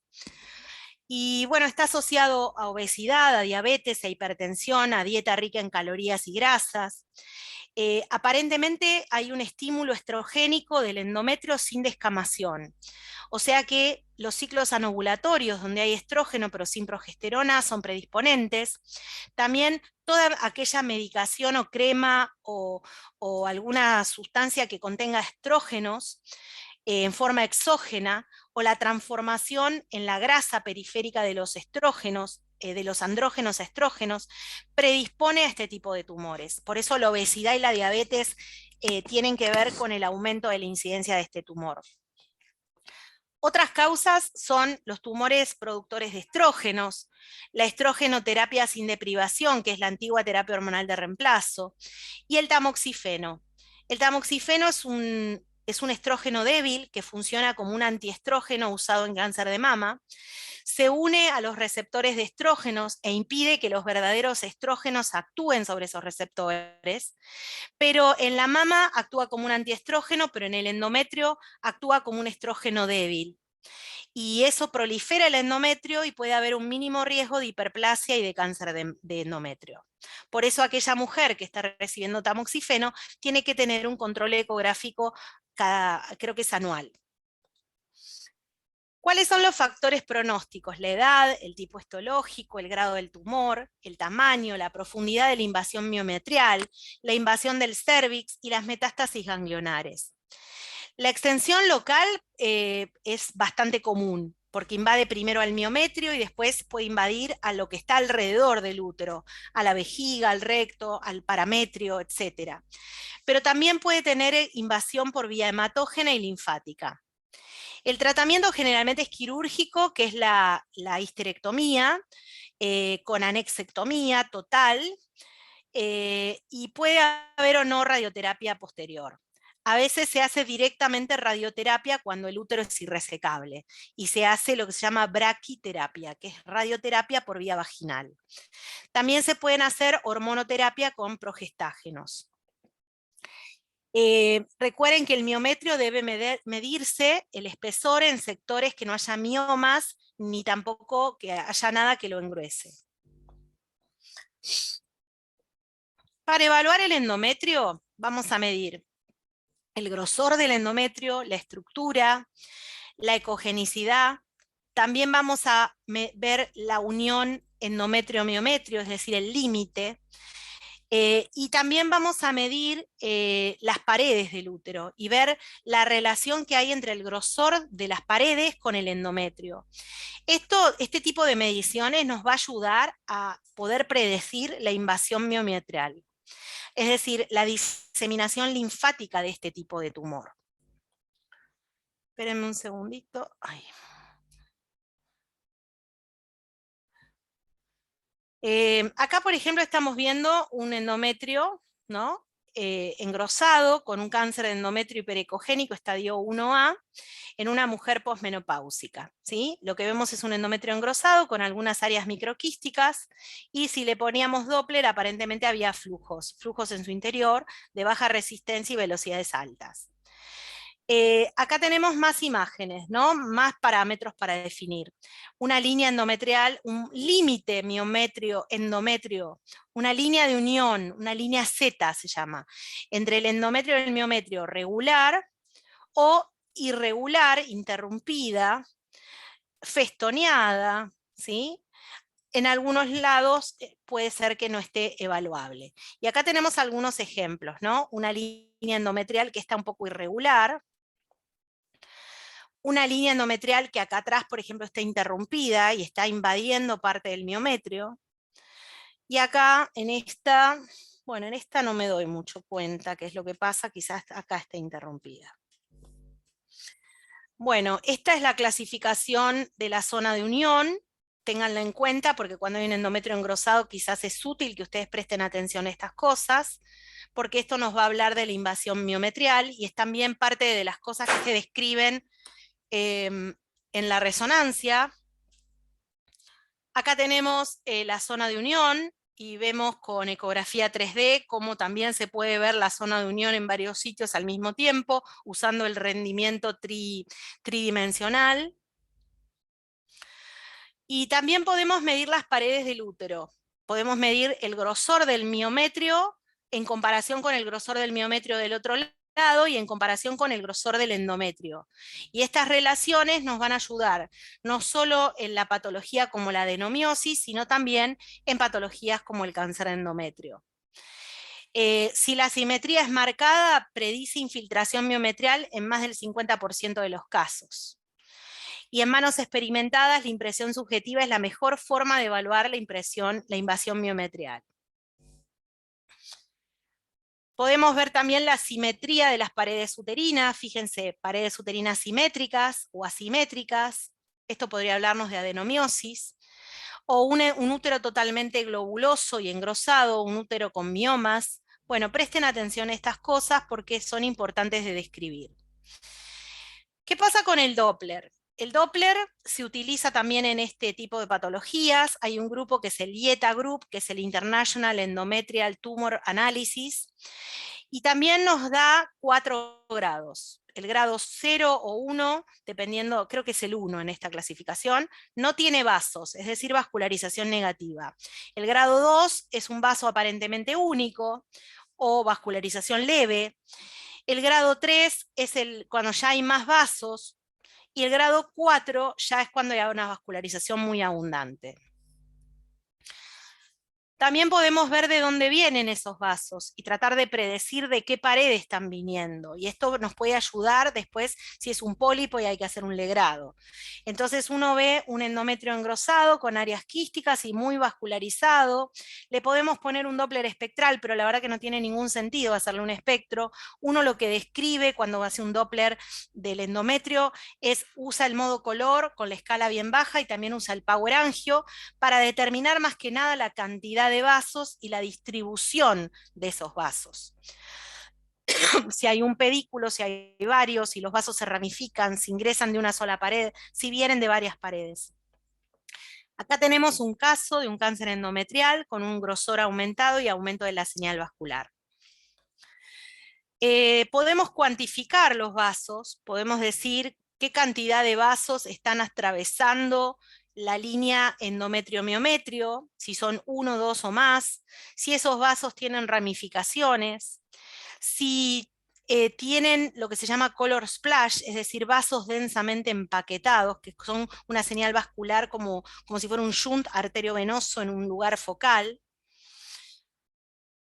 y bueno, está asociado a obesidad, a diabetes, a hipertensión, a dieta rica en calorías y grasas. Aparentemente hay un estímulo estrogénico del endometrio sin descamación. O sea que los ciclos anovulatorios, donde hay estrógeno pero sin progesterona, son predisponentes. También toda aquella medicación o crema o alguna sustancia que contenga estrógenos en forma exógena, o la transformación en la grasa periférica de los estrógenos, de los andrógenos a estrógenos, predispone a este tipo de tumores. Por eso la obesidad y la diabetes tienen que ver con el aumento de la incidencia de este tumor. Otras causas son los tumores productores de estrógenos, la estrogenoterapia sin deprivación, que es la antigua terapia hormonal de reemplazo, y el tamoxifeno. El tamoxifeno es un estrógeno débil que funciona como un antiestrógeno usado en cáncer de mama. Se une a los receptores de estrógenos e impide que los verdaderos estrógenos actúen sobre esos receptores, pero en la mama actúa como un antiestrógeno, pero en el endometrio actúa como un estrógeno débil. Y eso prolifera el endometrio y puede haber un mínimo riesgo de hiperplasia y de cáncer de endometrio. Por eso aquella mujer que está recibiendo tamoxifeno tiene que tener un control ecográfico creo que es anual. ¿Cuáles son los factores pronósticos? La edad, el tipo histológico, el grado del tumor, el tamaño, la profundidad de la invasión miometrial, la invasión del cérvix y las metástasis ganglionares. La extensión local es bastante común, porque invade primero al miometrio y después puede invadir a lo que está alrededor del útero, a la vejiga, al recto, al parametrio, etc. Pero también puede tener invasión por vía hematógena y linfática. El tratamiento generalmente es quirúrgico, que es la histerectomía, con anexectomía total, y puede haber o no radioterapia posterior. A veces se hace directamente radioterapia cuando el útero es irresecable, y se hace lo que se llama braquiterapia, que es radioterapia por vía vaginal. También se pueden hacer hormonoterapia con progestágenos. Recuerden que el miometrio debe medirse el espesor en sectores que no haya miomas, ni tampoco que haya nada que lo engruese. Para evaluar el endometrio, vamos a medir el grosor del endometrio, la estructura, la ecogenicidad. También vamos a ver la unión endometrio-miometrio, es decir, el límite. Y también vamos a medir las paredes del útero y ver la relación que hay entre el grosor de las paredes con el endometrio. Este tipo de mediciones nos va a ayudar a poder predecir la invasión miometrial, es decir, la diseminación linfática de este tipo de tumor. Espérenme un segundito. Ay. Acá, por ejemplo, estamos viendo un endometrio, ¿no? Engrosado con un cáncer de endometrio hiperecogénico estadio 1A en una mujer posmenopáusica, ¿sí? Lo que vemos es un endometrio engrosado con algunas áreas microquísticas, y si le poníamos Doppler aparentemente había flujos en su interior de baja resistencia y velocidades altas. Acá tenemos más imágenes, ¿no? Más parámetros para definir. Una línea endometrial, un límite miometrio-endometrio, una línea de unión, una línea Z se llama, entre el endometrio y el miometrio regular o irregular, interrumpida, festoneada, ¿sí? En algunos lados puede ser que no esté evaluable. Y acá tenemos algunos ejemplos, ¿no? Una línea endometrial que está un poco irregular, una línea endometrial que acá atrás, por ejemplo, está interrumpida y está invadiendo parte del miometrio. Y acá, en esta no me doy mucho cuenta qué es lo que pasa, quizás acá está interrumpida. Bueno, esta es la clasificación de la zona de unión, ténganla en cuenta porque cuando hay un endometrio engrosado quizás es útil que ustedes presten atención a estas cosas, porque esto nos va a hablar de la invasión miometrial y es también parte de las cosas que se describen en la resonancia. Acá tenemos la zona de unión y vemos con ecografía 3D cómo también se puede ver la zona de unión en varios sitios al mismo tiempo, usando el rendimiento tridimensional. Y también podemos medir las paredes del útero. Podemos medir el grosor del miometrio en comparación con el grosor del miometrio del otro lado y en comparación con el grosor del endometrio. Y estas relaciones nos van a ayudar no solo en la patología como la adenomiosis, sino también en patologías como el cáncer de endometrio. Si la simetría es marcada, predice infiltración miometrial en más del 50% de los casos. Y en manos experimentadas, la impresión subjetiva es la mejor forma de evaluar la invasión miometrial. Podemos ver también la simetría de las paredes uterinas. Fíjense, paredes uterinas simétricas o asimétricas. Esto podría hablarnos de adenomiosis. O un útero totalmente globuloso y engrosado, un útero con miomas. Bueno, presten atención a estas cosas porque son importantes de describir. ¿Qué pasa con el Doppler? El Doppler se utiliza también en este tipo de patologías. Hay un grupo que es el IETA Group, que es el International Endometrial Tumor Analysis, y también nos da 4 grados. El grado 0 o 1, dependiendo, creo que es el 1 en esta clasificación, no tiene vasos, es decir, vascularización negativa. El grado 2 es un vaso aparentemente único o vascularización leve. El grado 3 es cuando ya hay más vasos, y el grado 4 ya es cuando hay una vascularización muy abundante. También podemos ver de dónde vienen esos vasos y tratar de predecir de qué pared están viniendo. Y esto nos puede ayudar después si es un pólipo y hay que hacer un legrado. Entonces uno ve un endometrio engrosado con áreas quísticas y muy vascularizado. Le podemos poner un Doppler espectral, pero la verdad que no tiene ningún sentido hacerle un espectro. Uno lo que describe cuando hace un Doppler del endometrio usa el modo color con la escala bien baja y también usa el Power Angio para determinar más que nada la cantidad de vasos y la distribución de esos vasos. Si hay un pedículo, si hay varios, si los vasos se ramifican, si ingresan de una sola pared, si vienen de varias paredes. Acá tenemos un caso de un cáncer endometrial con un grosor aumentado y aumento de la señal vascular. Podemos cuantificar los vasos, podemos decir qué cantidad de vasos están atravesando la línea endometrio-miometrio, si son 1, 2 o más, si esos vasos tienen ramificaciones, si tienen lo que se llama color splash, es decir, vasos densamente empaquetados, que son una señal vascular como si fuera un shunt arteriovenoso en un lugar focal.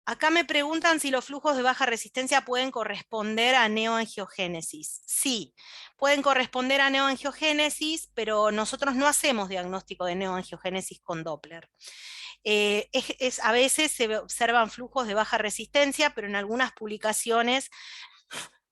Acá me preguntan si los flujos de baja resistencia pueden corresponder a neoangiogénesis. Sí, pueden corresponder a neoangiogénesis, pero nosotros no hacemos diagnóstico de neoangiogénesis con Doppler. A veces se observan flujos de baja resistencia, pero en algunas publicaciones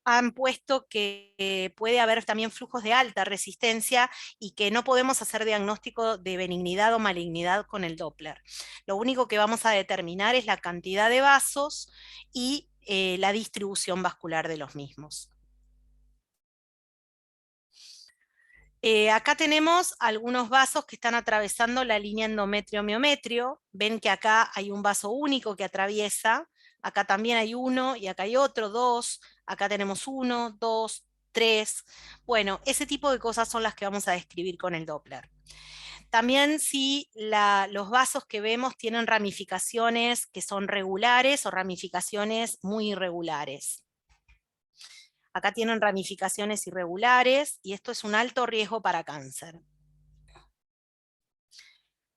han puesto que puede haber también flujos de alta resistencia y que no podemos hacer diagnóstico de benignidad o malignidad con el Doppler. Lo único que vamos a determinar es la cantidad de vasos y la distribución vascular de los mismos. Acá tenemos algunos vasos que están atravesando la línea endometrio-miometrio. Ven que acá hay un vaso único que atraviesa. Acá también hay uno y acá hay otro, 2. Acá tenemos 1, 2, 3. Bueno, ese tipo de cosas son las que vamos a describir con el Doppler. También si los vasos que vemos tienen ramificaciones que son regulares o ramificaciones muy irregulares. Acá tienen ramificaciones irregulares y esto es un alto riesgo para cáncer.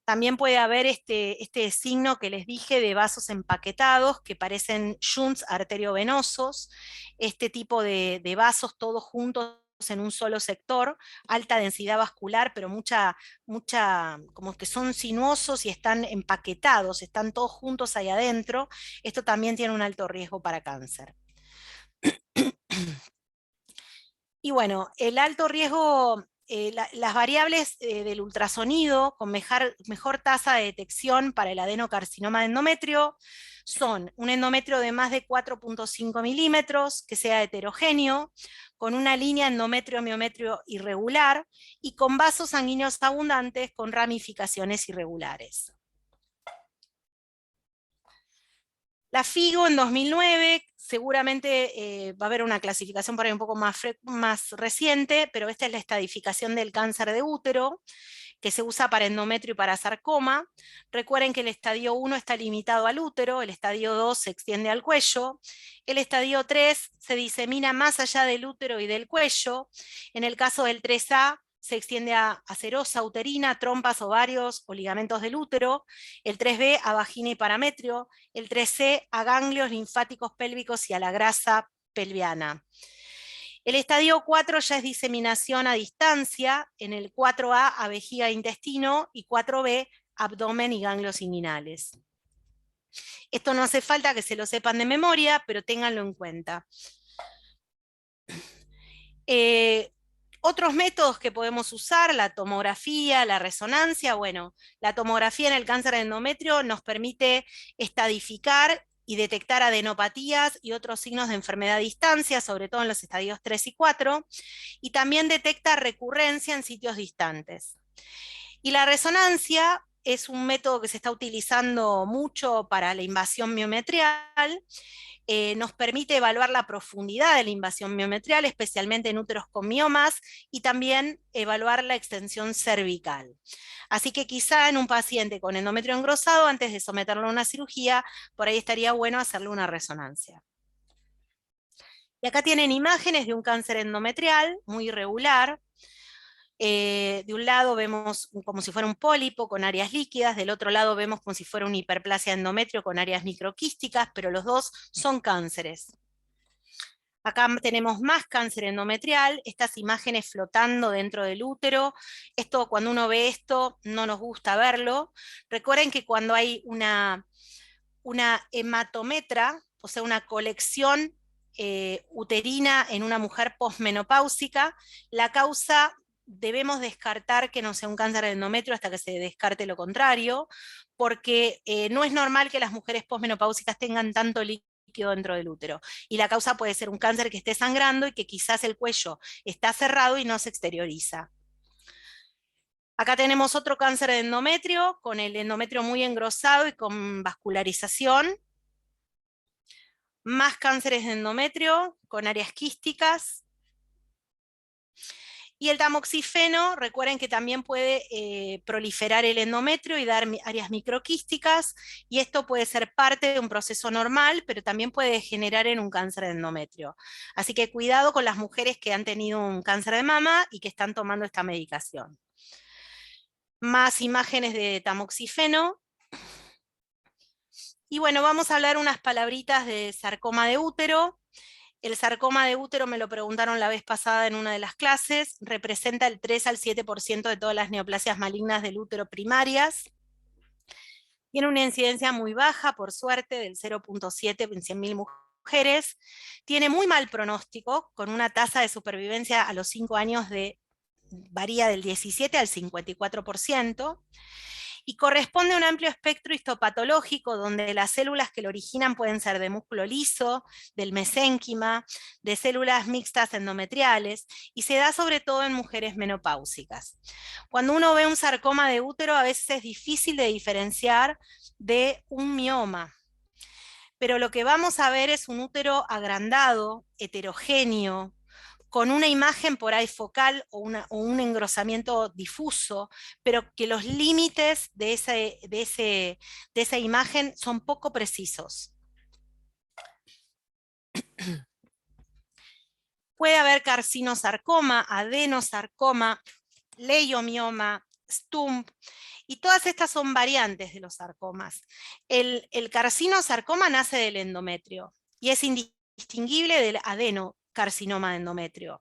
También puede haber este signo que les dije de vasos empaquetados que parecen shunts arteriovenosos, este tipo de vasos todos juntos en un solo sector, alta densidad vascular, pero como que son sinuosos y están empaquetados, están todos juntos ahí adentro. Esto también tiene un alto riesgo para cáncer. Y bueno, el alto riesgo las variables del ultrasonido con mejor tasa de detección para el adenocarcinoma de endometrio son un endometrio de más de 4.5 milímetros, que sea heterogéneo, con una línea endometrio-miometrio irregular y con vasos sanguíneos abundantes con ramificaciones irregulares. La FIGO en 2009, seguramente va a haber una clasificación por ahí un poco más reciente, pero esta es la estadificación del cáncer de útero, que se usa para endometrio y para sarcoma. Recuerden que el estadio 1 está limitado al útero, el estadio 2 se extiende al cuello, el estadio 3 se disemina más allá del útero y del cuello. En el caso del 3A, se extiende a serosa uterina, trompas, ovarios o ligamentos del útero, el 3B a vagina y parametrio, el 3C a ganglios linfáticos pélvicos y a la grasa pelviana. El estadio 4 ya es diseminación a distancia, en el 4A a vejiga e intestino y 4B abdomen y ganglios inguinales. Esto no hace falta que se lo sepan de memoria, pero ténganlo en cuenta. Otros métodos que podemos usar, la tomografía, la resonancia. Bueno, la tomografía en el cáncer de endometrio nos permite estadificar y detectar adenopatías y otros signos de enfermedad a distancia, sobre todo en los estadios 3 y 4, y también detecta recurrencia en sitios distantes. Y la resonancia es un método que se está utilizando mucho para la invasión miometrial. Nos permite evaluar la profundidad de la invasión miometrial, especialmente en úteros con miomas, y también evaluar la extensión cervical. Así que quizá en un paciente con endometrio engrosado, antes de someterlo a una cirugía, por ahí estaría bueno hacerle una resonancia. Y acá tienen imágenes de un cáncer endometrial muy irregular. De un lado vemos como si fuera un pólipo con áreas líquidas, del otro lado vemos como si fuera una hiperplasia endometrio con áreas microquísticas, pero los dos son cánceres. Acá tenemos más cáncer endometrial, estas imágenes flotando dentro del útero. Esto, cuando uno ve esto, no nos gusta verlo. Recuerden que cuando hay una hematometra, o sea, una colección uterina en una mujer posmenopáusica, la causa debemos descartar que no sea un cáncer de endometrio hasta que se descarte lo contrario, porque no es normal que las mujeres posmenopáusicas tengan tanto líquido dentro del útero. Y la causa puede ser un cáncer que esté sangrando y que quizás el cuello está cerrado y no se exterioriza. Acá tenemos otro cáncer de endometrio, con el endometrio muy engrosado y con vascularización. Más cánceres de endometrio, con áreas quísticas. Y el tamoxifeno, recuerden que también puede proliferar el endometrio y dar áreas microquísticas, y esto puede ser parte de un proceso normal, pero también puede degenerar en un cáncer de endometrio. Así que cuidado con las mujeres que han tenido un cáncer de mama y que están tomando esta medicación. Más imágenes de tamoxifeno. Y bueno, vamos a hablar unas palabritas de sarcoma de útero. El sarcoma de útero, me lo preguntaron la vez pasada en una de las clases, representa el 3 al 7% de todas las neoplasias malignas del útero primarias. Tiene una incidencia muy baja, por suerte, del 0.7 en 100.000 mujeres. Tiene muy mal pronóstico, con una tasa de supervivencia a los 5 años varía del 17 al 54%. Y corresponde a un amplio espectro histopatológico donde las células que lo originan pueden ser de músculo liso, del mesénquima, de células mixtas endometriales, y se da sobre todo en mujeres menopáusicas. Cuando uno ve un sarcoma de útero, a veces es difícil de diferenciar de un mioma, pero lo que vamos a ver es un útero agrandado, heterogéneo, con una imagen por ahí focal o un engrosamiento difuso, pero que los límites de esa imagen son poco precisos. Puede haber carcinosarcoma, adenosarcoma, leiomioma, STUMP, y todas estas son variantes de los sarcomas. El carcinosarcoma nace del endometrio y es indistinguible del adenocarcinoma de endometrio.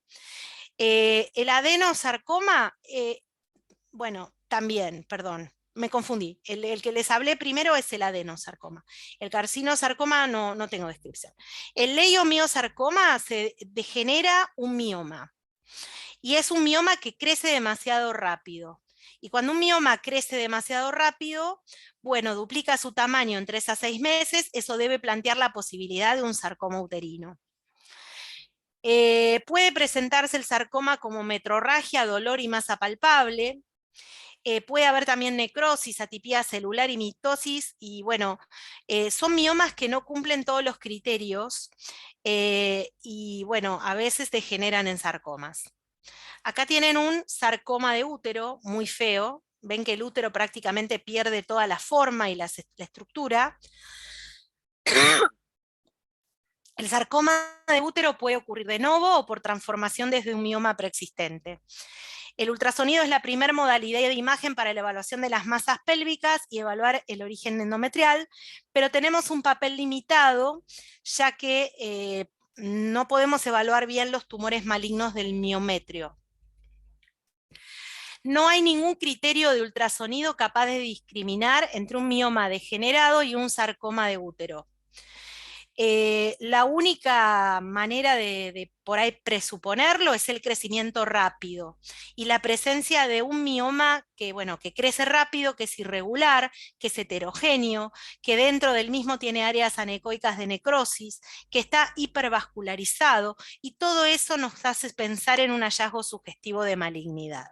El adenosarcoma, bueno, también, perdón, me confundí. El que les hablé primero es el adenosarcoma. El carcinosarcoma no tengo descripción. El leiomiosarcoma se degenera un mioma. y es un mioma que crece demasiado rápido. Y cuando un mioma crece demasiado rápido, bueno, duplica su tamaño en 3 a 6 meses, eso debe plantear la posibilidad de un sarcoma uterino. Puede presentarse el sarcoma como metrorragia, dolor y masa palpable. Puede haber también necrosis, atipia celular y mitosis, y bueno, son miomas que no cumplen todos los criterios, y bueno, a veces degeneran en sarcomas. Acá tienen un sarcoma de útero muy feo, ven que el útero prácticamente pierde toda la forma y la estructura. El sarcoma de útero puede ocurrir de novo o por transformación desde un mioma preexistente. El ultrasonido es la primera modalidad de imagen para la evaluación de las masas pélvicas y evaluar el origen endometrial, pero tenemos un papel limitado, ya que no podemos evaluar bien los tumores malignos del miometrio. No hay ningún criterio de ultrasonido capaz de discriminar entre un mioma degenerado y un sarcoma de útero. La única manera de por ahí presuponerlo es el crecimiento rápido y la presencia de un mioma que, bueno, que crece rápido, que es irregular, que es heterogéneo, que dentro del mismo tiene áreas anecoicas de necrosis, que está hipervascularizado, y todo eso nos hace pensar en un hallazgo sugestivo de malignidad.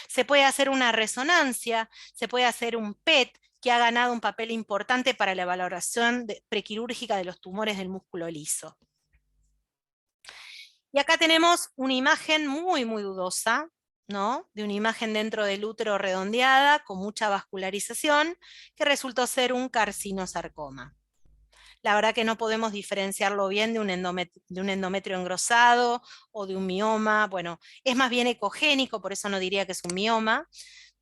Se puede hacer una resonancia, se puede hacer un PET, que ha ganado un papel importante para la valoración prequirúrgica de los tumores del músculo liso. Y acá tenemos una imagen muy, muy dudosa, ¿no? De una imagen dentro del útero redondeada, con mucha vascularización, que resultó ser un carcinosarcoma. La verdad que no podemos diferenciarlo bien de un endometrio engrosado o de un mioma. Bueno, es más bien ecogénico, por eso no diría que es un mioma,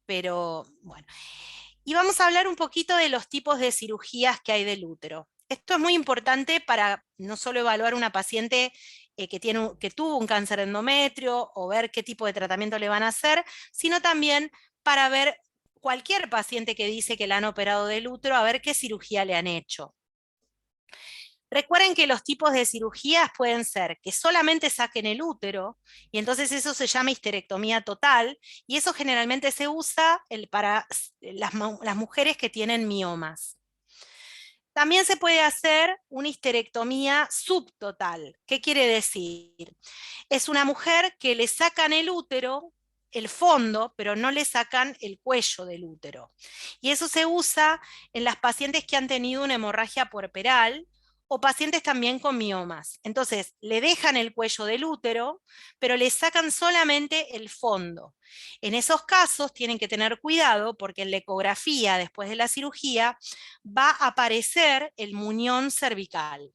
pero bueno. Y vamos a hablar un poquito de los tipos de cirugías que hay del útero. Esto es muy importante para no solo evaluar una paciente que tuvo un cáncer de endometrio o ver qué tipo de tratamiento le van a hacer, sino también para ver cualquier paciente que dice que la han operado del útero, a ver qué cirugía le han hecho. Recuerden que los tipos de cirugías pueden ser que solamente saquen el útero, y entonces eso se llama histerectomía total, y eso generalmente se usa para las mujeres que tienen miomas. También se puede hacer una histerectomía subtotal. ¿Qué quiere decir? Es una mujer que le sacan el útero, el fondo, pero no le sacan el cuello del útero. Y eso se usa en las pacientes que han tenido una hemorragia puerperal o pacientes también con miomas. Entonces, le dejan el cuello del útero, pero le sacan solamente el fondo. En esos casos tienen que tener cuidado porque en la ecografía después de la cirugía va a aparecer el muñón cervical.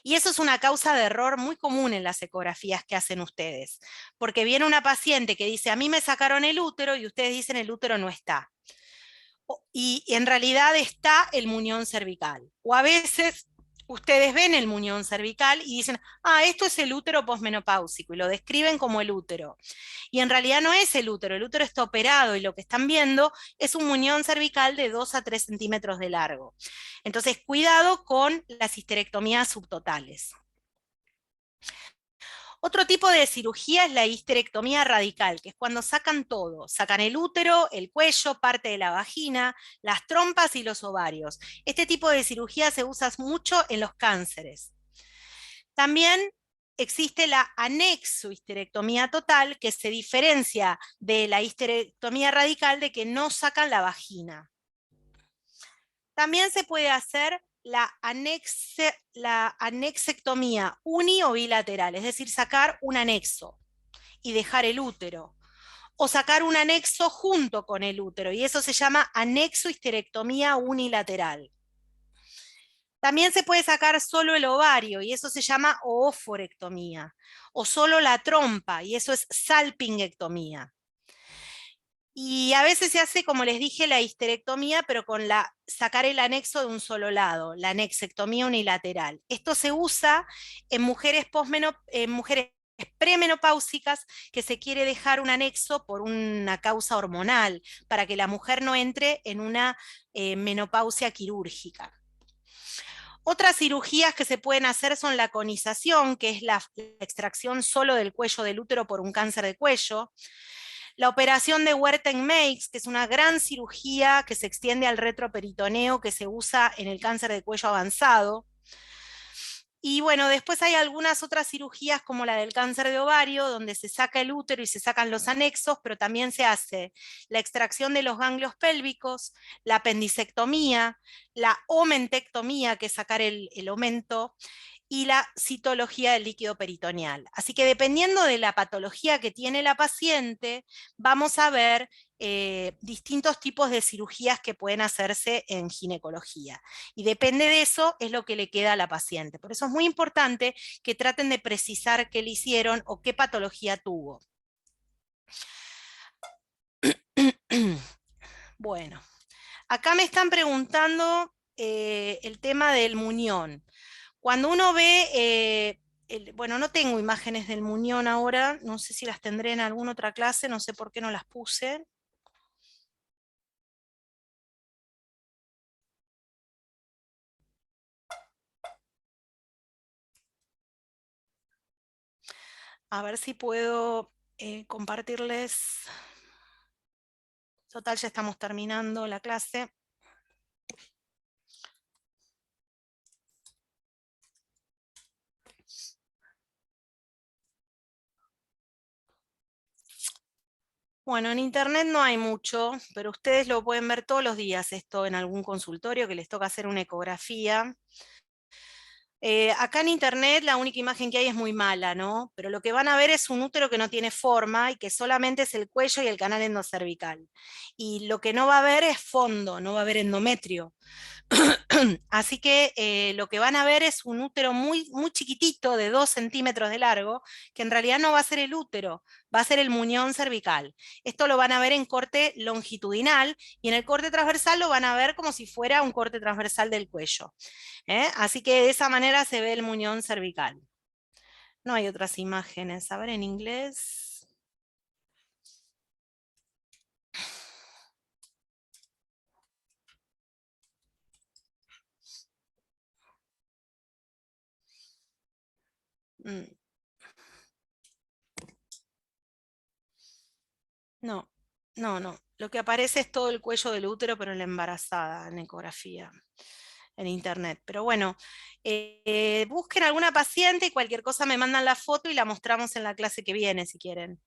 Y eso es una causa de error muy común en las ecografías que hacen ustedes, porque viene una paciente que dice, a mí me sacaron el útero, y ustedes dicen el útero no está. Y en realidad está el muñón cervical. O a veces ustedes ven el muñón cervical y dicen, ah, esto es el útero posmenopáusico, y lo describen como el útero. Y en realidad no es el útero está operado, y lo que están viendo es un muñón cervical de 2 a 3 centímetros de largo. Entonces, cuidado con las histerectomías subtotales. Otro tipo de cirugía es la histerectomía radical, que es cuando sacan todo, sacan el útero, el cuello, parte de la vagina, las trompas y los ovarios. Este tipo de cirugía se usa mucho en los cánceres. También existe la anexohisterectomía total, que se diferencia de la histerectomía radical de que no sacan la vagina. También se puede hacer la anexectomía uni o bilateral, es decir, sacar un anexo y dejar el útero, o sacar un anexo junto con el útero, y eso se llama anexohisterectomía unilateral. También se puede sacar solo el ovario, y eso se llama ooforectomía, o solo la trompa, y eso es salpingectomía. Y a veces se hace, como les dije, la histerectomía, pero con sacar el anexo de un solo lado, la anexectomía unilateral. Esto se usa en mujeres premenopáusicas, que se quiere dejar un anexo por una causa hormonal, para que la mujer no entre en una menopausia quirúrgica. Otras cirugías que se pueden hacer son la conización, que es la extracción solo del cuello del útero por un cáncer de cuello. La operación de Werten-Meigs, que es una gran cirugía que se extiende al retroperitoneo, que se usa en el cáncer de cuello avanzado. Y bueno, después hay algunas otras cirugías como la del cáncer de ovario, donde se saca el útero y se sacan los anexos, pero también se hace la extracción de los ganglios pélvicos, la apendicectomía, la omentectomía, que es sacar el omento, y la citología del líquido peritoneal. Así que dependiendo de la patología que tiene la paciente, vamos a ver distintos tipos de cirugías que pueden hacerse en ginecología. Y depende de eso es lo que le queda a la paciente. Por eso es muy importante que traten de precisar qué le hicieron o qué patología tuvo. Bueno, acá me están preguntando el tema del muñón. Cuando uno ve, bueno, no tengo imágenes del muñón ahora, no sé si las tendré en alguna otra clase, no sé por qué no las puse. A ver si puedo compartirles. Total, ya estamos terminando la clase. Bueno, en internet no hay mucho, pero ustedes lo pueden ver todos los días esto en algún consultorio que les toca hacer una ecografía. Acá en internet la única imagen que hay es muy mala, ¿no? Pero lo que van a ver es un útero que no tiene forma y que solamente es el cuello y el canal endocervical. Y lo que no va a ver es fondo, no va a haber endometrio. Así que lo que van a ver es un útero muy, muy chiquitito, de 2 centímetros de largo, que en realidad no va a ser el útero, va a ser el muñón cervical. Esto lo van a ver en corte longitudinal y en el corte transversal lo van a ver como si fuera un corte transversal del cuello. Así que de esa manera se ve el muñón cervical. No hay otras imágenes. A ver en inglés. No, no. Lo que aparece es todo el cuello del útero, pero en la embarazada, en ecografía, en internet. Pero bueno, busquen alguna paciente y cualquier cosa me mandan la foto y la mostramos en la clase que viene, si quieren.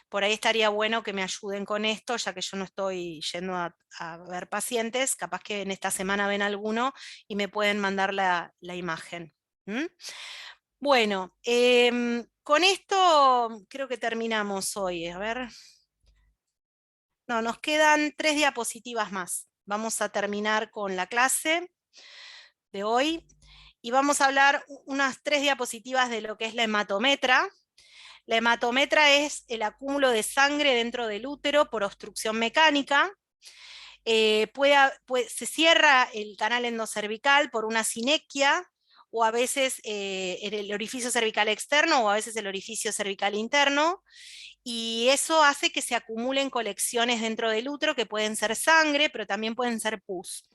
Por ahí estaría bueno que me ayuden con esto, ya que yo no estoy yendo a ver pacientes. Capaz que en esta semana ven alguno y me pueden mandar la imagen. Bueno, con esto creo que terminamos hoy. A ver. No, nos quedan 3 diapositivas más. Vamos a terminar con la clase de hoy y vamos a hablar unas 3 diapositivas de lo que es la hematometra. La hematometra es el acúmulo de sangre dentro del útero por obstrucción mecánica. Se cierra el canal endocervical por una sinequia, o a veces en el orificio cervical externo, o a veces el orificio cervical interno, y eso hace que se acumulen colecciones dentro del útero que pueden ser sangre, pero también pueden ser pus.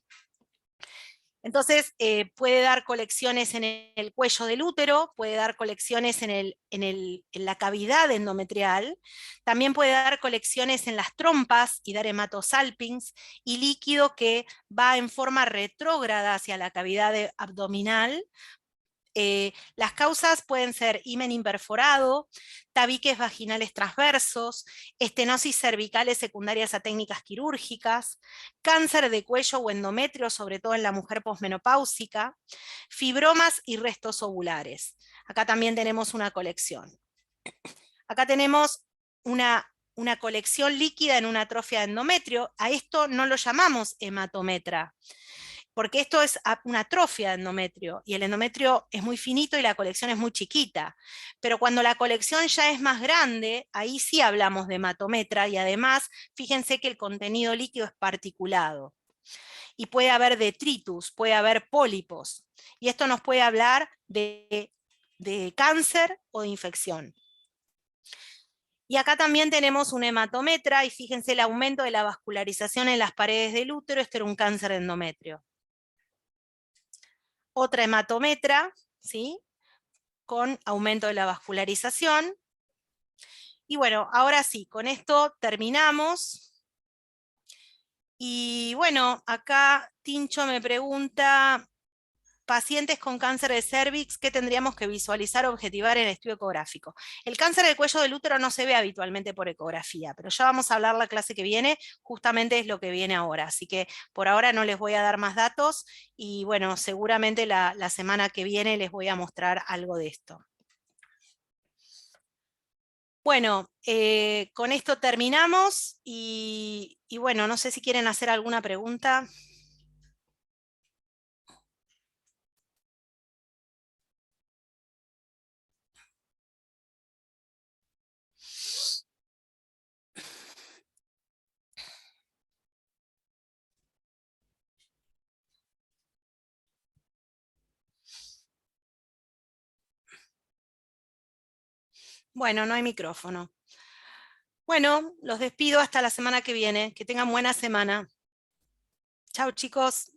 Entonces puede dar colecciones en el cuello del útero, puede dar colecciones en la cavidad endometrial, también puede dar colecciones en las trompas y dar hematosalpinx, y líquido que va en forma retrógrada hacia la cavidad abdominal. Las causas pueden ser himen imperforado, tabiques vaginales transversos, estenosis cervicales secundarias a técnicas quirúrgicas, cáncer de cuello o endometrio, sobre todo en la mujer posmenopáusica, fibromas y restos ovulares. Acá también tenemos una colección. Acá tenemos una colección líquida en una atrofia de endometrio. A esto no lo llamamos hematometra, porque esto es una atrofia de endometrio, y el endometrio es muy finito y la colección es muy chiquita. Pero cuando la colección ya es más grande, ahí sí hablamos de hematometra, y además, fíjense que el contenido líquido es particulado. Y puede haber detritus, puede haber pólipos, y esto nos puede hablar de cáncer o de infección. Y acá también tenemos un hematometra, y fíjense el aumento de la vascularización en las paredes del útero. Esto era un cáncer de endometrio. otra hematometra, ¿sí? Con aumento de la vascularización. Y bueno, ahora sí, con esto terminamos. Y bueno, acá Tincho me pregunta, pacientes con cáncer de cervix, ¿qué tendríamos que visualizar o objetivar en el estudio ecográfico? El cáncer del cuello del útero no se ve habitualmente por ecografía, pero ya vamos a hablar la clase que viene, justamente es lo que viene ahora, así que por ahora no les voy a dar más datos y bueno, seguramente la semana que viene les voy a mostrar algo de esto. Bueno, con esto terminamos y bueno, no sé si quieren hacer alguna pregunta. Bueno, no hay micrófono. Bueno, los despido hasta la semana que viene. Que tengan buena semana. Chao, chicos.